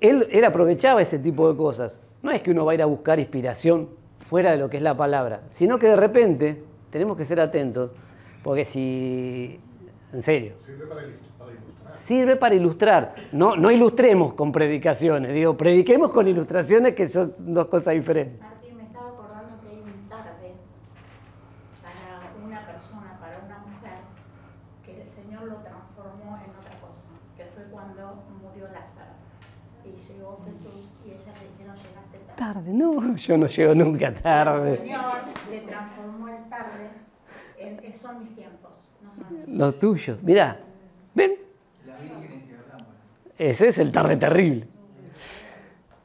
él aprovechaba ese tipo de cosas. No es que uno va a ir a buscar inspiración fuera de lo que es la palabra, sino que de repente tenemos que ser atentos, porque si, en serio, sirve para ilustrar. No ilustremos con predicaciones, digo, prediquemos con ilustraciones que son dos cosas diferentes. Martín, me estaba acordando que hay un tarde para una persona, para una mujer, que el Señor lo transformó en otra cosa, que fue cuando murió Lázaro. Y llegó Jesús y ella le dijeron, llegaste tarde. Tarde, no, yo no llego nunca tarde. El Señor le transformó el tarde en son mis tiempos, no son mis tiempos. Los tuyos, mirá, ¿ven? Ese es el tarde terrible.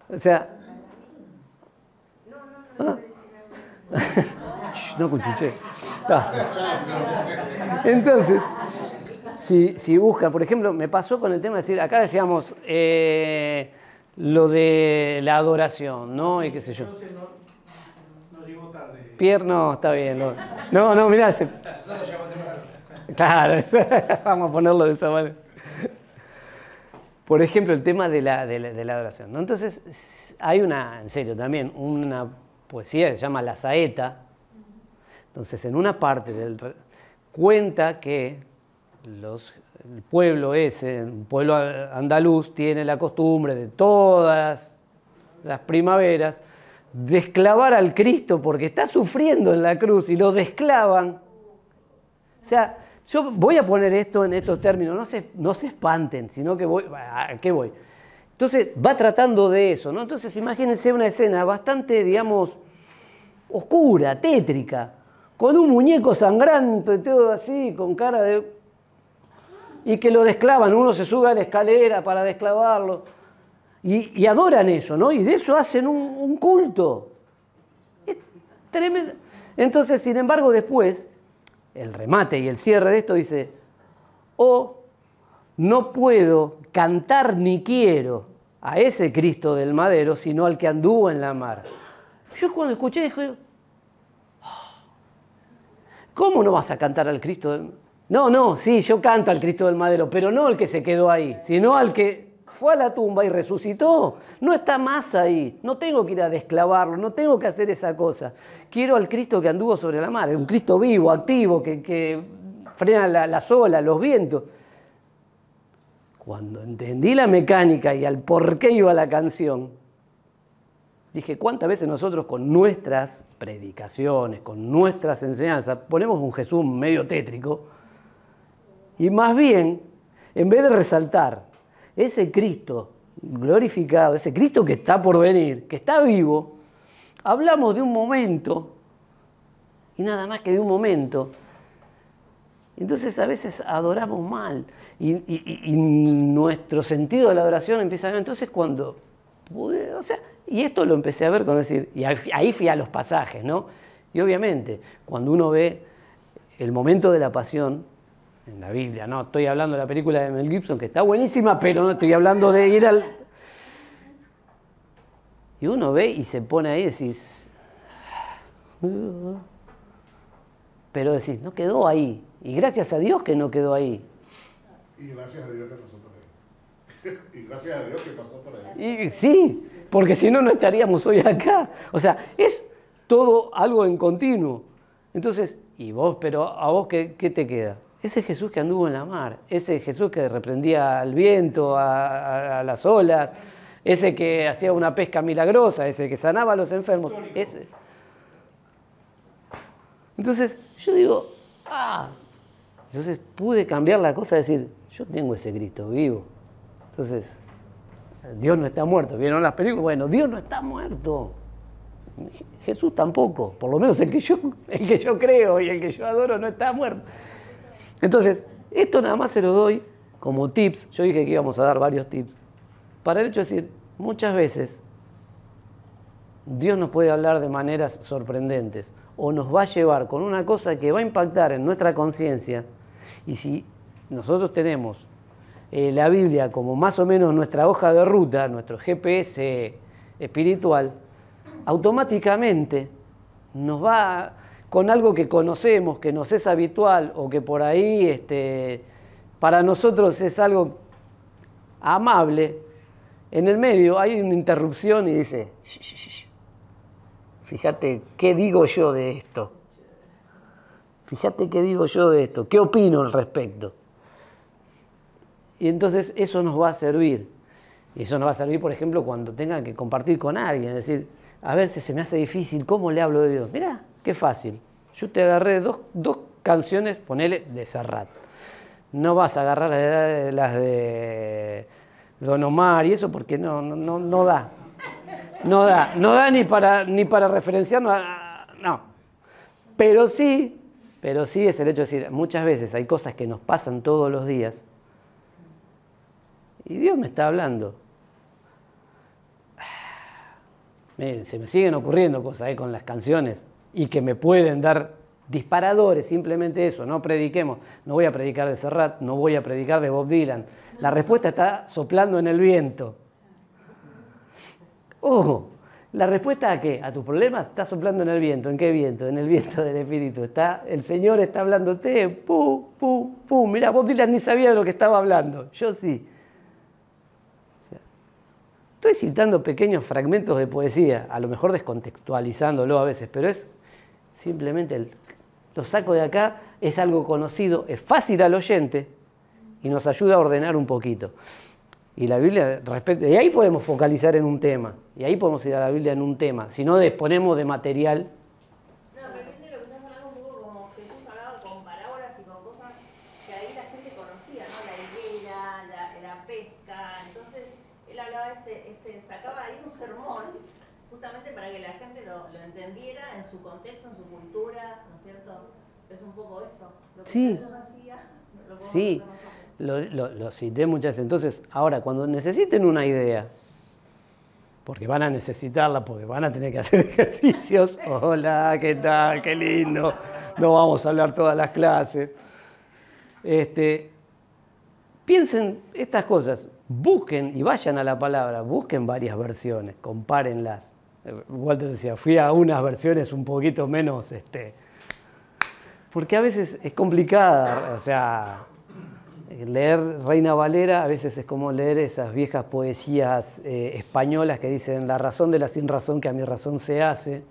O sea... No cuchiché. Entonces, si buscan, por ejemplo, me pasó con el tema de decir, acá decíamos lo de la adoración, ¿no? Y qué sé yo. Entonces no llegó tarde. No, está bien. No, mirá. Claro, vamos a ponerlo de esa manera. Por ejemplo, el tema de la adoración, ¿no? Entonces, hay en serio, también una poesía que se llama La Saeta. Entonces, en una parte cuenta que el pueblo ese, el pueblo andaluz, tiene la costumbre de todas las primaveras de esclavar al Cristo porque está sufriendo en la cruz y lo desclavan. O sea, yo voy a poner esto en estos términos, no se espanten, sino que ¿a qué voy? Entonces va tratando de eso, ¿no? Entonces imagínense una escena bastante, digamos, oscura, tétrica, con un muñeco sangrante, todo así, con cara de... y que lo desclavan, uno se sube a la escalera para desclavarlo, y adoran eso, ¿no? Y de eso hacen un culto. Es tremendo. Entonces, sin embargo, después... el remate y el cierre de esto dice, no puedo cantar ni quiero a ese Cristo del madero, sino al que anduvo en la mar. Yo cuando escuché dije, ¿cómo no vas a cantar al Cristo del Madero? No, sí, yo canto al Cristo del Madero, pero no al que se quedó ahí, sino al que fue a la tumba y resucitó. No está más ahí, no tengo que ir a desclavarlo, no tengo que hacer esa cosa. Quiero al Cristo que anduvo sobre la mar, un Cristo vivo, activo, que frena las olas, los vientos. Cuando entendí la mecánica y al por qué iba la canción, dije, ¿cuántas veces nosotros con nuestras predicaciones, con nuestras enseñanzas, ponemos un Jesús medio tétrico? Y más bien, en vez de resaltar ese Cristo glorificado, ese Cristo que está por venir, que está vivo, hablamos de un momento, y nada más que de un momento. Entonces a veces adoramos mal, y nuestro sentido de la adoración empieza a ver. Entonces cuando pude, y esto lo empecé a ver con decir, y ahí fui a los pasajes, ¿no? Y obviamente, cuando uno ve el momento de la pasión, en la Biblia, no estoy hablando de la película de Mel Gibson, que está buenísima, pero no estoy hablando de ir al... Y uno ve y se pone ahí y decís... Pero decís, no quedó ahí. Y gracias a Dios que no quedó ahí. Y gracias a Dios que pasó por ahí. Y gracias a Dios que pasó por ahí. Y, sí, porque si no, no estaríamos hoy acá. O sea, es todo algo en continuo. Entonces, ¿y vos? Pero ¿a vos qué te queda? Ese Jesús que anduvo en la mar, ese Jesús que reprendía al viento, a las olas, ese que hacía una pesca milagrosa, ese que sanaba a los enfermos, ese. Entonces yo digo, entonces pude cambiar la cosa, decir, yo tengo ese Cristo vivo. Entonces, Dios no está muerto. ¿Vieron las películas? Bueno, Dios no está muerto. Jesús tampoco, por lo menos el que yo creo y el que yo adoro no está muerto. Entonces, esto nada más se lo doy como tips. Yo dije que íbamos a dar varios tips. Para el hecho de decir, muchas veces Dios nos puede hablar de maneras sorprendentes o nos va a llevar con una cosa que va a impactar en nuestra conciencia. Y si nosotros tenemos la Biblia como más o menos nuestra hoja de ruta, nuestro GPS espiritual, automáticamente nos va con algo que conocemos, que nos es habitual o que por ahí para nosotros es algo amable. En el medio hay una interrupción y dice, fíjate qué digo yo de esto. Fíjate qué digo yo de esto, qué opino al respecto. Y entonces eso nos va a servir. Y eso nos va a servir, por ejemplo, cuando tenga que compartir con alguien, es decir, a ver si se me hace difícil, ¿cómo le hablo de Dios? Mirá, qué fácil. Yo te agarré dos canciones, ponele, de Serrat. No vas a agarrar las de Don Omar y eso porque no da. No da ni para referenciarnos, no. Pero sí es el hecho de decir, muchas veces hay cosas que nos pasan todos los días y Dios me está hablando. Miren, se me siguen ocurriendo cosas con las canciones y que me pueden dar disparadores, simplemente eso, no prediquemos. No voy a predicar de Serrat, no voy a predicar de Bob Dylan. La respuesta está soplando en el viento. Ojo, ¿la respuesta a qué? ¿A tus problemas? Está soplando en el viento. ¿En qué viento? En el viento del Espíritu. El Señor está hablándote, pum, pum, pum. Mirá, Bob Dylan ni sabía de lo que estaba hablando. Yo sí. Estoy citando pequeños fragmentos de poesía, a lo mejor descontextualizándolo a veces, pero es simplemente lo saco de acá, es algo conocido, es fácil al oyente y nos ayuda a ordenar un poquito. Y la Biblia, y ahí podemos focalizar en un tema, y ahí podemos ir a la Biblia en un tema, si no disponemos de material. No, pero viste lo que estás hablando un poco como Jesús hablaba con parábolas y con cosas que ahí la gente conocía, ¿no? La higuera, la pesca, entonces él hablaba sacaba ahí un sermón justamente para que la gente lo entendiera en su contexto, en su cultura, ¿no es cierto? Es un poco eso, lo que Sí. Jesús hacía, lo Sí, lo cité muchas veces. Entonces, ahora, cuando necesiten una idea, porque van a necesitarla, porque van a tener que hacer ejercicios, hola, ¿qué tal? Qué lindo, no vamos a hablar todas las clases. Piensen estas cosas, busquen y vayan a la palabra, busquen varias versiones, compárenlas. Walter decía, fui a unas versiones un poquito menos, porque a veces es complicada, o sea, leer Reina Valera a veces es como leer esas viejas poesías españolas que dicen la razón de la sin razón que a mi razón se hace,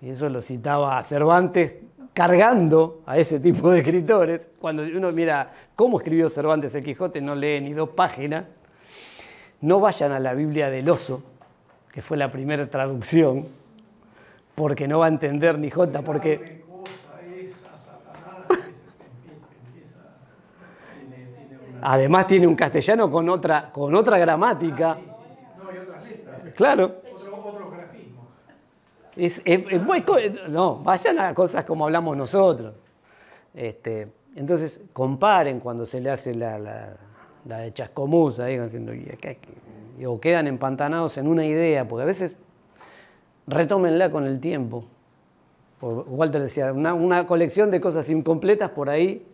y eso lo citaba Cervantes cargando a ese tipo de escritores. Cuando uno mira cómo escribió Cervantes el Quijote, no lee ni 2 páginas. No vayan a la Biblia del Oso, que fue la primera traducción, porque no va a entender ni jota, porque... Además tiene un castellano con otra gramática. No, hay otras letras. Claro. Otro grafismo. No, vayan a cosas como hablamos nosotros. Entonces, comparen cuando se le hace la de Chascomús, ahí, o quedan empantanados en una idea, porque a veces retómenla con el tiempo. Walter decía, una colección de cosas incompletas por ahí,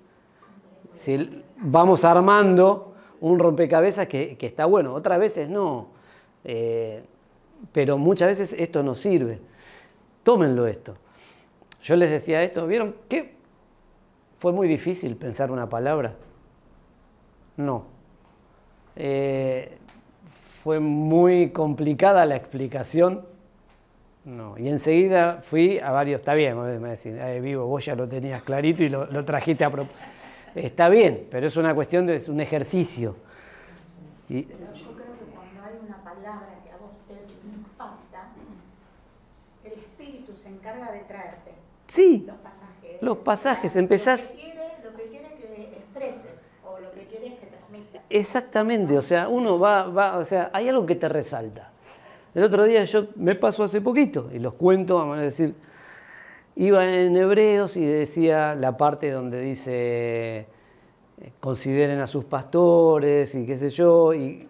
si vamos armando un rompecabezas que está bueno, otras veces no, pero muchas veces esto nos sirve. Tómenlo esto. Yo les decía esto, ¿vieron qué? ¿Fue muy difícil pensar una palabra? No. ¿Fue muy complicada la explicación? No. Y enseguida fui a varios, está bien, me decían, Vivo, vos ya lo tenías clarito y lo trajiste a propósito. Está bien, pero es una cuestión de, es un ejercicio. Pero yo creo que cuando hay una palabra que a vos te impacta, el espíritu se encarga de traerte. Sí. Los pasajes. Empezás... Lo que quiere que expreses o lo que quieres que transmitas. Exactamente, o sea, uno va, o sea, hay algo que te resalta. El otro día me pasó hace poquito, y los cuento, vamos a decir, iba en Hebreos y decía la parte donde dice, consideren a sus pastores y qué sé yo, y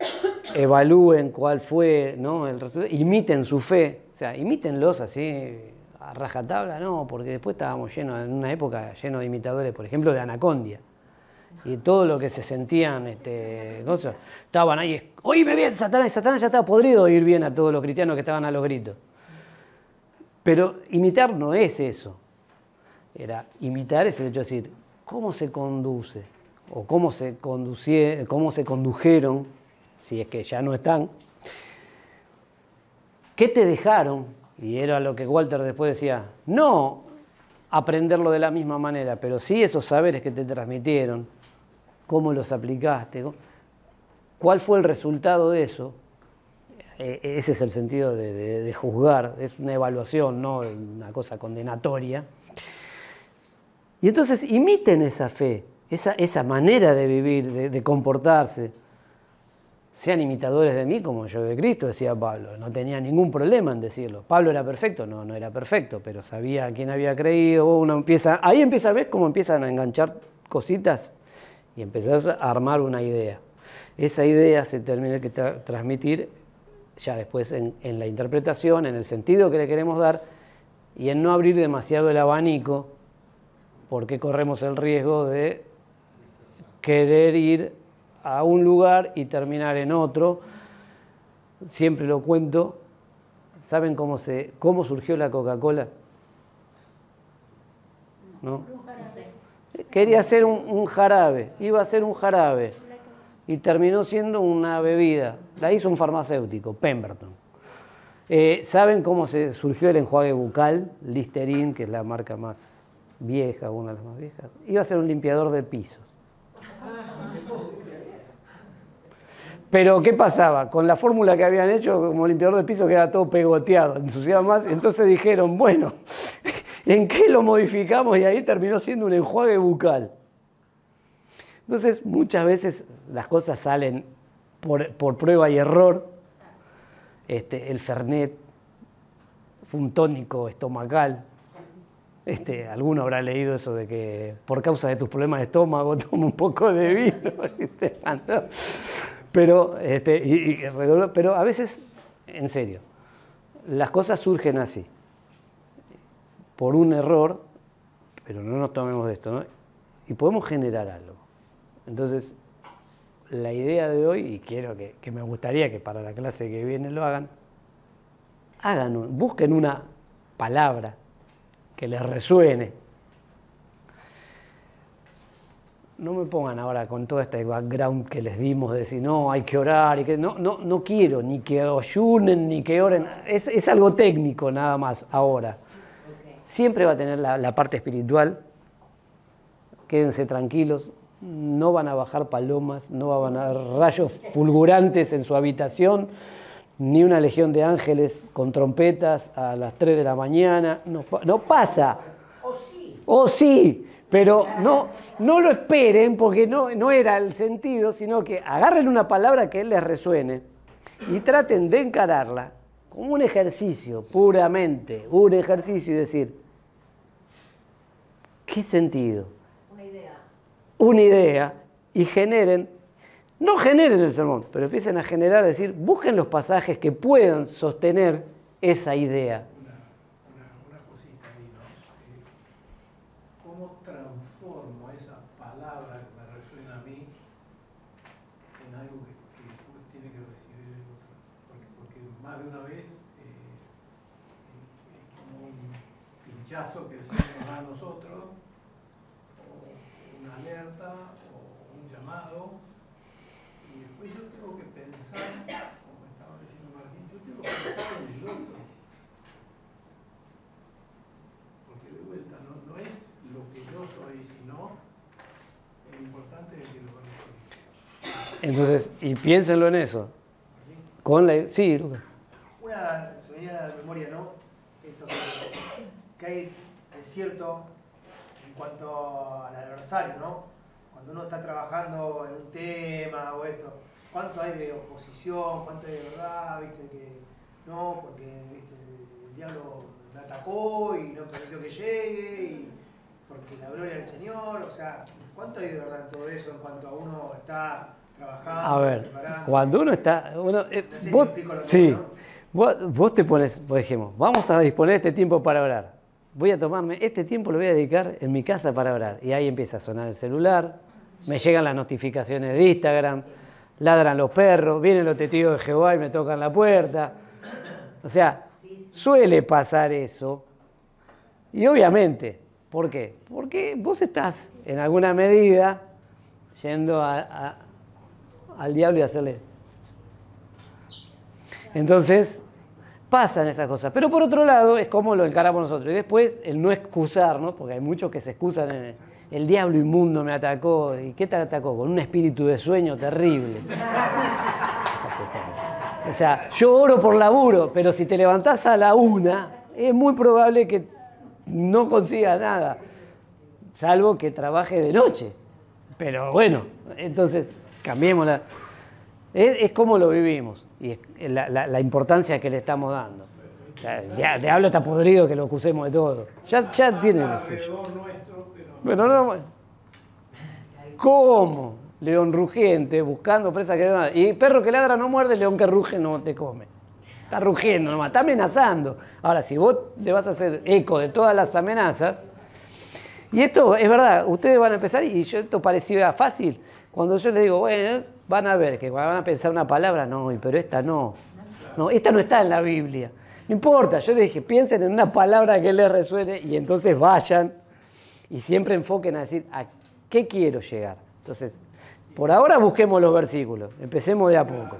evalúen cuál fue, ¿no? El resultado, imiten su fe, o sea, imítenlos así a rajatabla, no, porque después estábamos llenos, en una época llenos de imitadores, por ejemplo, de Anacondia. Y todo lo que se sentían, cosas, estaban ahí, oíme bien, Satanás ya estaba podrido oír bien a todos los cristianos que estaban a los gritos. Pero imitar no es eso. Imitar es el hecho de decir, ¿cómo se conduce? O cómo se condujeron, si es que ya no están. ¿Qué te dejaron? Y era lo que Walter después decía, no aprenderlo de la misma manera, pero sí esos saberes que te transmitieron, cómo los aplicaste, cuál fue el resultado de eso. Ese es el sentido de juzgar, es una evaluación, no una cosa condenatoria. Y entonces imiten esa fe, esa manera de vivir, de comportarse. Sean imitadores de mí como yo de Cristo, decía Pablo. No tenía ningún problema en decirlo. ¿Pablo era perfecto? No, no era perfecto, pero sabía a quién había creído. Ahí empieza a ver cómo empiezan a enganchar cositas y empezás a armar una idea. Esa idea se termina que transmitir ya después en la interpretación, en el sentido que le queremos dar, y en no abrir demasiado el abanico, porque corremos el riesgo de querer ir a un lugar y terminar en otro. Siempre lo cuento. ¿Saben cómo surgió la Coca-Cola? ¿No? Quería hacer un jarabe, iba a hacer un jarabe. Y terminó siendo una bebida. La hizo un farmacéutico, Pemberton. ¿Saben cómo surgió el enjuague bucal? Listerine, que es la marca más vieja, una de las más viejas. Iba a ser un limpiador de pisos. Pero, ¿qué pasaba? Con la fórmula que habían hecho como limpiador de pisos quedaba todo pegoteado, ensuciaba más. Entonces dijeron, bueno, ¿en qué lo modificamos? Y ahí terminó siendo un enjuague bucal. Entonces, muchas veces las cosas salen por prueba y error. El Fernet fue un tónico estomacal. Alguno habrá leído eso de que por causa de tus problemas de estómago toma un poco de vino. Pero a veces, en serio, las cosas surgen así, por un error, pero no nos tomemos de esto, ¿no? Y podemos generar algo. Entonces, la idea de hoy, y quiero que me gustaría que para la clase que viene lo hagan, busquen una palabra que les resuene. No me pongan ahora con todo este background que les dimos de decir, no, hay que orar, y que no quiero ni que ayunen, ni que oren. Es algo técnico nada más ahora. Siempre va a tener la parte espiritual. Quédense tranquilos, no van a bajar palomas, no van a haber rayos fulgurantes en su habitación, ni una legión de ángeles con trompetas a las 3 de la mañana. No pasa. O sí. Pero no lo esperen porque no era el sentido, sino que agarren una palabra que les resuene y traten de encararla como un ejercicio, puramente, un ejercicio y decir, ¿qué sentido? Una idea y no generen el sermón, pero empiecen a generar, decir, busquen los pasajes que puedan sostener esa idea. Una cosita ahí, ¿no? ¿Cómo transformo esa palabra que me resuena a mí en algo que tiene que recibir el otro? Porque más de una vez es como un pinchazo que el Señor nos da a nosotros, una alerta o un llamado, y después yo tengo que pensar, como estaba diciendo Martín, yo tengo que pensar en el otro, porque de vuelta no es lo que yo soy, sino lo importante es que lo conozco. Entonces, y piénsenlo en eso. Sí, Lucas. Se venía a la memoria, ¿no? Esto que hay, es cierto, en cuanto al adversario, ¿no? Cuando uno está trabajando en un tema o esto, ¿cuánto hay de oposición? ¿Cuánto hay de verdad? ¿Viste? Que no, porque ¿viste? El diablo me atacó y no permitió que llegue, y porque la gloria del Señor, o sea, ¿cuánto hay de verdad en todo eso en cuanto a uno está trabajando? A ver, preparando? cuando uno está... No sé si me explico lo que sí, digo, ¿no? vos te pones, por ejemplo, vamos a disponer este tiempo para orar. Voy a tomarme este tiempo, lo voy a dedicar en mi casa para orar. Y ahí empieza a sonar el celular, me llegan las notificaciones de Instagram, ladran los perros, vienen los testigos de Jehová y me tocan la puerta. O sea, suele pasar eso. Y obviamente, ¿por qué? Porque vos estás en alguna medida yendo al diablo y hacerle... Entonces, pasan esas cosas. Pero por otro lado, es como lo encaramos nosotros. Y después, el no excusarnos, porque hay muchos que se excusan en el diablo inmundo me atacó. ¿Y qué te atacó? Con un espíritu de sueño terrible. O sea, yo oro por laburo, pero si te levantás a la 1, es muy probable que no consigas nada, salvo que trabaje de noche. Pero bueno, entonces, cambiémosla. Es como lo vivimos y es la importancia que le estamos dando. O sea, ya el diablo está podrido que lo acusemos de todo. Ya tiene lo suyo. Bueno, no. ¿Cómo? León rugiente, buscando presa que no. Y perro que ladra no muerde, león que ruge no te come. Está rugiendo nomás, está amenazando. Ahora, si vos le vas a hacer eco de todas las amenazas, y esto es verdad, ustedes van a empezar, y esto parecía fácil, cuando yo les digo, bueno, van a ver que van a pensar una palabra, no, pero esta no. No, esta no está en la Biblia. No importa, yo les dije, piensen en una palabra que les resuene y entonces vayan y siempre enfoquen a decir, ¿a qué quiero llegar? Entonces, por ahora busquemos los versículos, empecemos de a poco.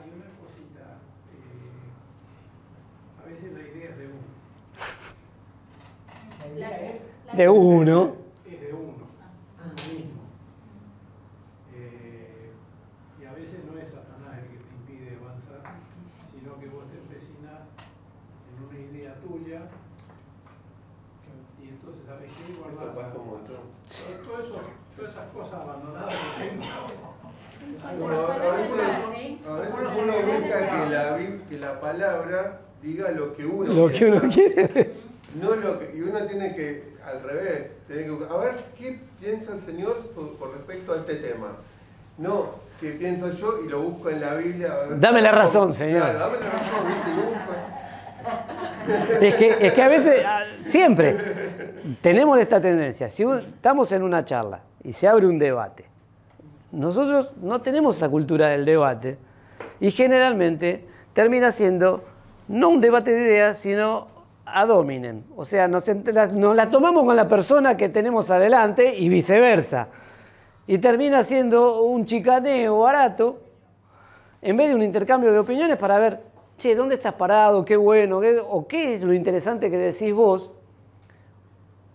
A veces la idea es de uno. La idea es... De uno. Es de uno mismo. Y a veces no es Satanás el que te impide avanzar, sino que vos te empecinas en una idea tuya y entonces, ¿sabes qué? Eso pasa un montón. Todas esas cosas abandonadas que tengo. Bueno, a veces uno busca que la palabra diga lo que uno quiere. No y uno tiene que, al revés, tiene que a ver qué piensa el Señor con respecto a este tema. No, qué pienso yo y lo busco en la Biblia. A ver, dame la razón, Señor. Claro, dame la razón, ¿viste? Lo busco. Es que a veces, siempre, tenemos esta tendencia. Si estamos en una charla y se abre un debate, nosotros no tenemos esa cultura del debate y generalmente termina siendo no un debate de ideas, sino ad hominem. O sea, nos la tomamos con la persona que tenemos adelante y viceversa. Y termina siendo un chicaneo barato, en vez de un intercambio de opiniones para ver, che, ¿dónde estás parado? Qué bueno, o qué es lo interesante que decís vos,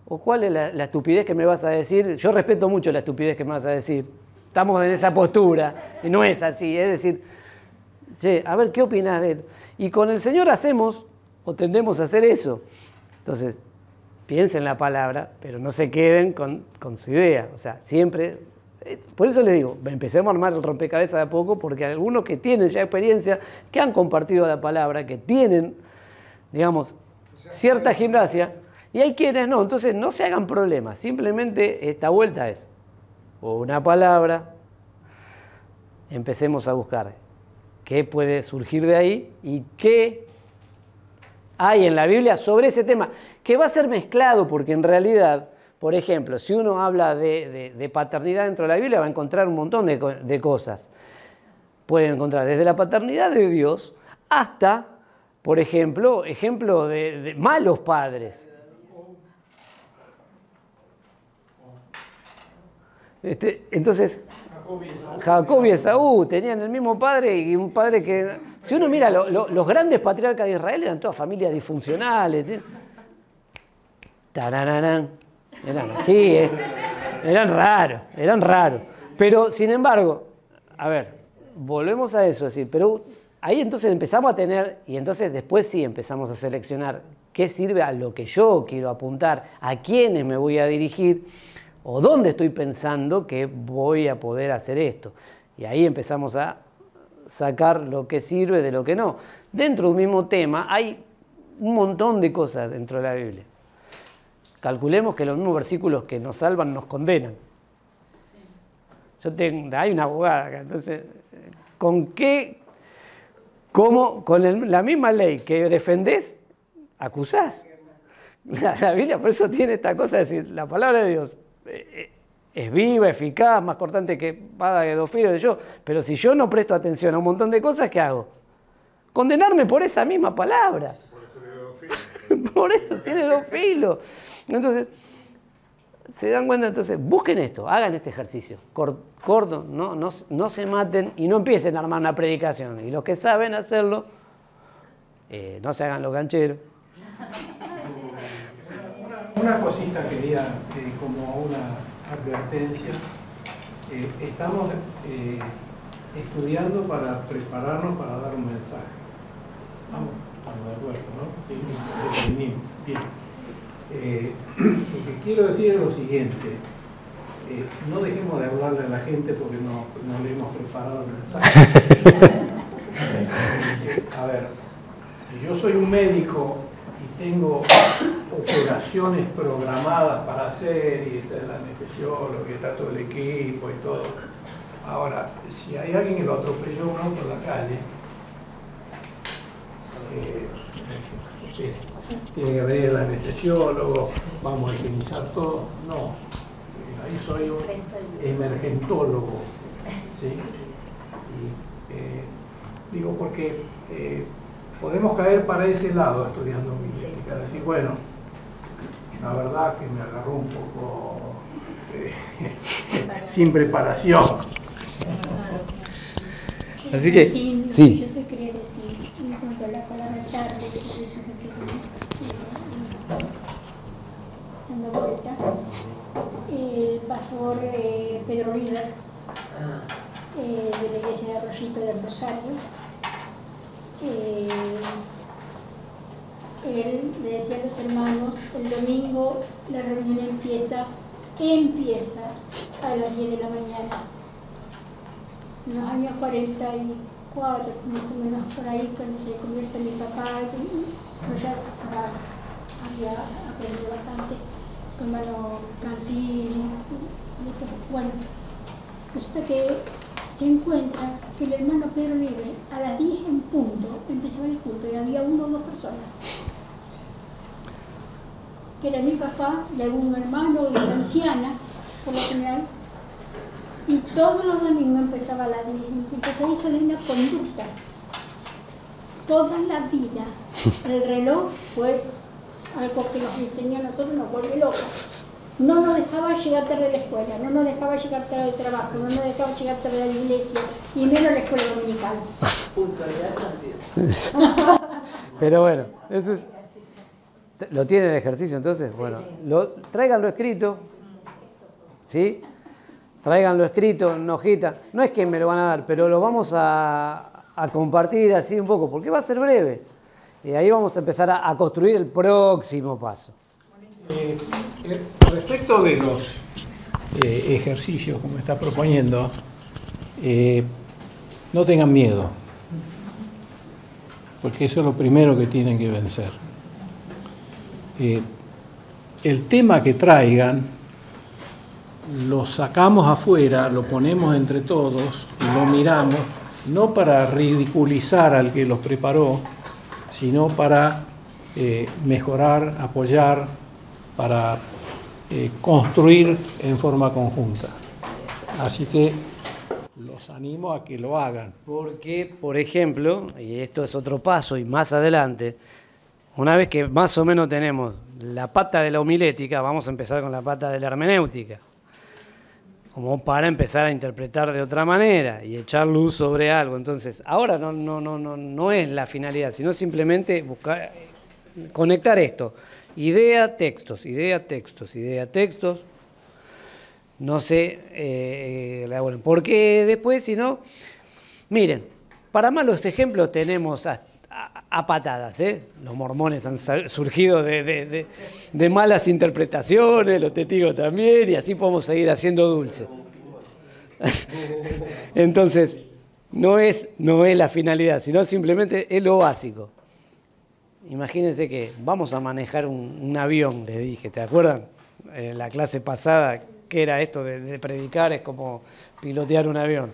o cuál es la estupidez que me vas a decir. Yo respeto mucho la estupidez que me vas a decir. Estamos en esa postura, y no es así, es decir, che, a ver, ¿qué opinás de él? Y con el Señor hacemos, o tendemos a hacer eso. Entonces, piensen la palabra, pero no se queden con su idea. O sea, siempre, por eso les digo, empecemos a armar el rompecabezas de a poco, porque algunos que tienen ya experiencia, que han compartido la palabra, que tienen, digamos, cierta gimnasia, y hay quienes no. Entonces, no se hagan problemas. Simplemente esta vuelta es una palabra, empecemos a buscar qué puede surgir de ahí y qué hay en la Biblia sobre ese tema, que va a ser mezclado, porque en realidad, por ejemplo, si uno habla de paternidad dentro de la Biblia, va a encontrar un montón de cosas. Pueden encontrar desde la paternidad de Dios hasta, por ejemplo, de malos padres. Entonces, Jacob y Esaú tenían el mismo padre, y un padre que... Si uno mira, los grandes patriarcas de Israel eran todas familias disfuncionales. Tarararán. Eran así, eran raros. Pero, sin embargo, a ver, volvemos a eso, es decir, pero ahí entonces empezamos a tener, y entonces después sí empezamos a seleccionar qué sirve a lo que yo quiero apuntar, a quiénes me voy a dirigir, o dónde estoy pensando que voy a poder hacer esto. Y ahí empezamos a sacar lo que sirve de lo que no. Dentro de un mismo tema hay un montón de cosas dentro de la Biblia. Calculemos que los mismos versículos que nos salvan nos condenan. Hay una abogada acá, entonces, ¿con qué? ¿Cómo? Con la misma ley que defendés, acusás. La Biblia por eso tiene esta cosa de decir, la palabra de Dios es viva, eficaz, más cortante que espada de dos filos de yo. Pero si yo no presto atención a un montón de cosas, ¿qué hago? Condenarme por esa misma palabra. Por eso tiene dos filos. Entonces, se dan cuenta, entonces, busquen esto, hagan este ejercicio. Corto, no se maten y no empiecen a armar una predicación. Y los que saben hacerlo, no se hagan los cancheros. Una cosita quería, como una advertencia, estamos estudiando para prepararnos para dar un mensaje. Vamos de acuerdo, ¿no? Sí, definimos. Bien. Lo que quiero decir es lo siguiente, no dejemos de hablarle a la gente porque no le hemos preparado el mensaje. A ver, si yo soy un médico y tengo operaciones programadas para hacer, y está el anestesiólogo, y está todo el equipo y todo. Ahora, si hay alguien que lo atropelló a un auto en la calle, tiene que venir el anestesiólogo, vamos a higienizar todo. No, ahí soy un emergentólogo, ¿sí? Y, digo porque podemos caer para ese lado estudiando bioética, decir, bueno, la verdad que me agarró un poco sin preparación. Así que, sí. Yo te quería decir, en cuanto a la palabra tarde, que es eso que dando vuelta, el pastor Pedro Rivas, de la iglesia de Arroyito del Rosario, él le decía a los hermanos, el domingo la reunión empieza a las 10 de la mañana. En los años 44, más o menos por ahí, cuando se convierte mi papá, yo ya había aprendido bastante con hermano Cantini. Bueno, resulta que se encuentra que el hermano Pedro Libre a las 10 en punto empezaba el culto y había 1 o 2 personas. Que era mi papá, y algún hermano y una anciana, por lo general. Y todos los domingos empezaba a las 10. Entonces ahí salió una conducta. toda la vida. El reloj fue algo que nos enseñó a nosotros, nos vuelve locos. No nos dejaba llegar tarde a la escuela, no nos dejaba llegar tarde al trabajo, no nos dejaba llegar tarde a la iglesia, y menos a la escuela dominical. Puntualidad santidad. Pero bueno, eso es... ¿Lo tiene el ejercicio entonces? Bueno, tráiganlo escrito, ¿sí? Tráiganlo escrito en hojita. No es que me lo van a dar, pero lo vamos a compartir así un poco, porque va a ser breve. Y ahí vamos a empezar a construir el próximo paso. Respecto de los ejercicios, como está proponiendo, no tengan miedo, porque eso es lo primero que tienen que vencer. El tema que traigan, lo sacamos afuera, lo ponemos entre todos, lo miramos, no para ridiculizar al que los preparó, sino para mejorar, apoyar, para construir en forma conjunta. Así que los animo a que lo hagan. Porque, por ejemplo, y esto es otro paso y más adelante, una vez que más o menos tenemos la pata de la homilética, vamos a empezar con la pata de la hermenéutica, como para empezar a interpretar de otra manera y echar luz sobre algo. Entonces, ahora no es la finalidad, sino simplemente buscar, conectar esto. Idea, textos, idea, textos, idea, textos. No sé, porque después, si no, miren, para malos ejemplos tenemos a patadas, ¿eh? Los mormones han surgido de malas interpretaciones, los testigos también, y así podemos seguir haciendo dulce. Entonces, no es la finalidad, sino simplemente es lo básico. Imagínense que vamos a manejar un avión, les dije, ¿te acuerdan? En la clase pasada, ¿qué era esto de predicar? Es como pilotear un avión.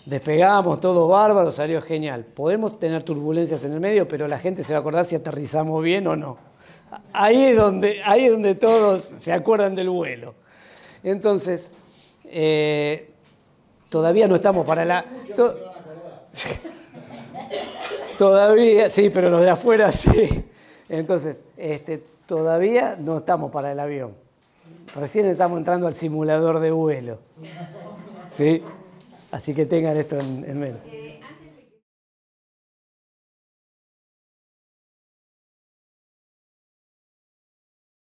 Despegamos, todo bárbaro, salió genial. Podemos tener turbulencias en el medio, pero la gente se va a acordar si aterrizamos bien o no. Ahí es donde todos se acuerdan del vuelo. Entonces, todavía no estamos para la... Todavía, sí, pero los de afuera sí. Entonces, todavía no estamos para el avión. Recién estamos entrando al simulador de vuelo. ¿Sí? Así que tengan esto en mente.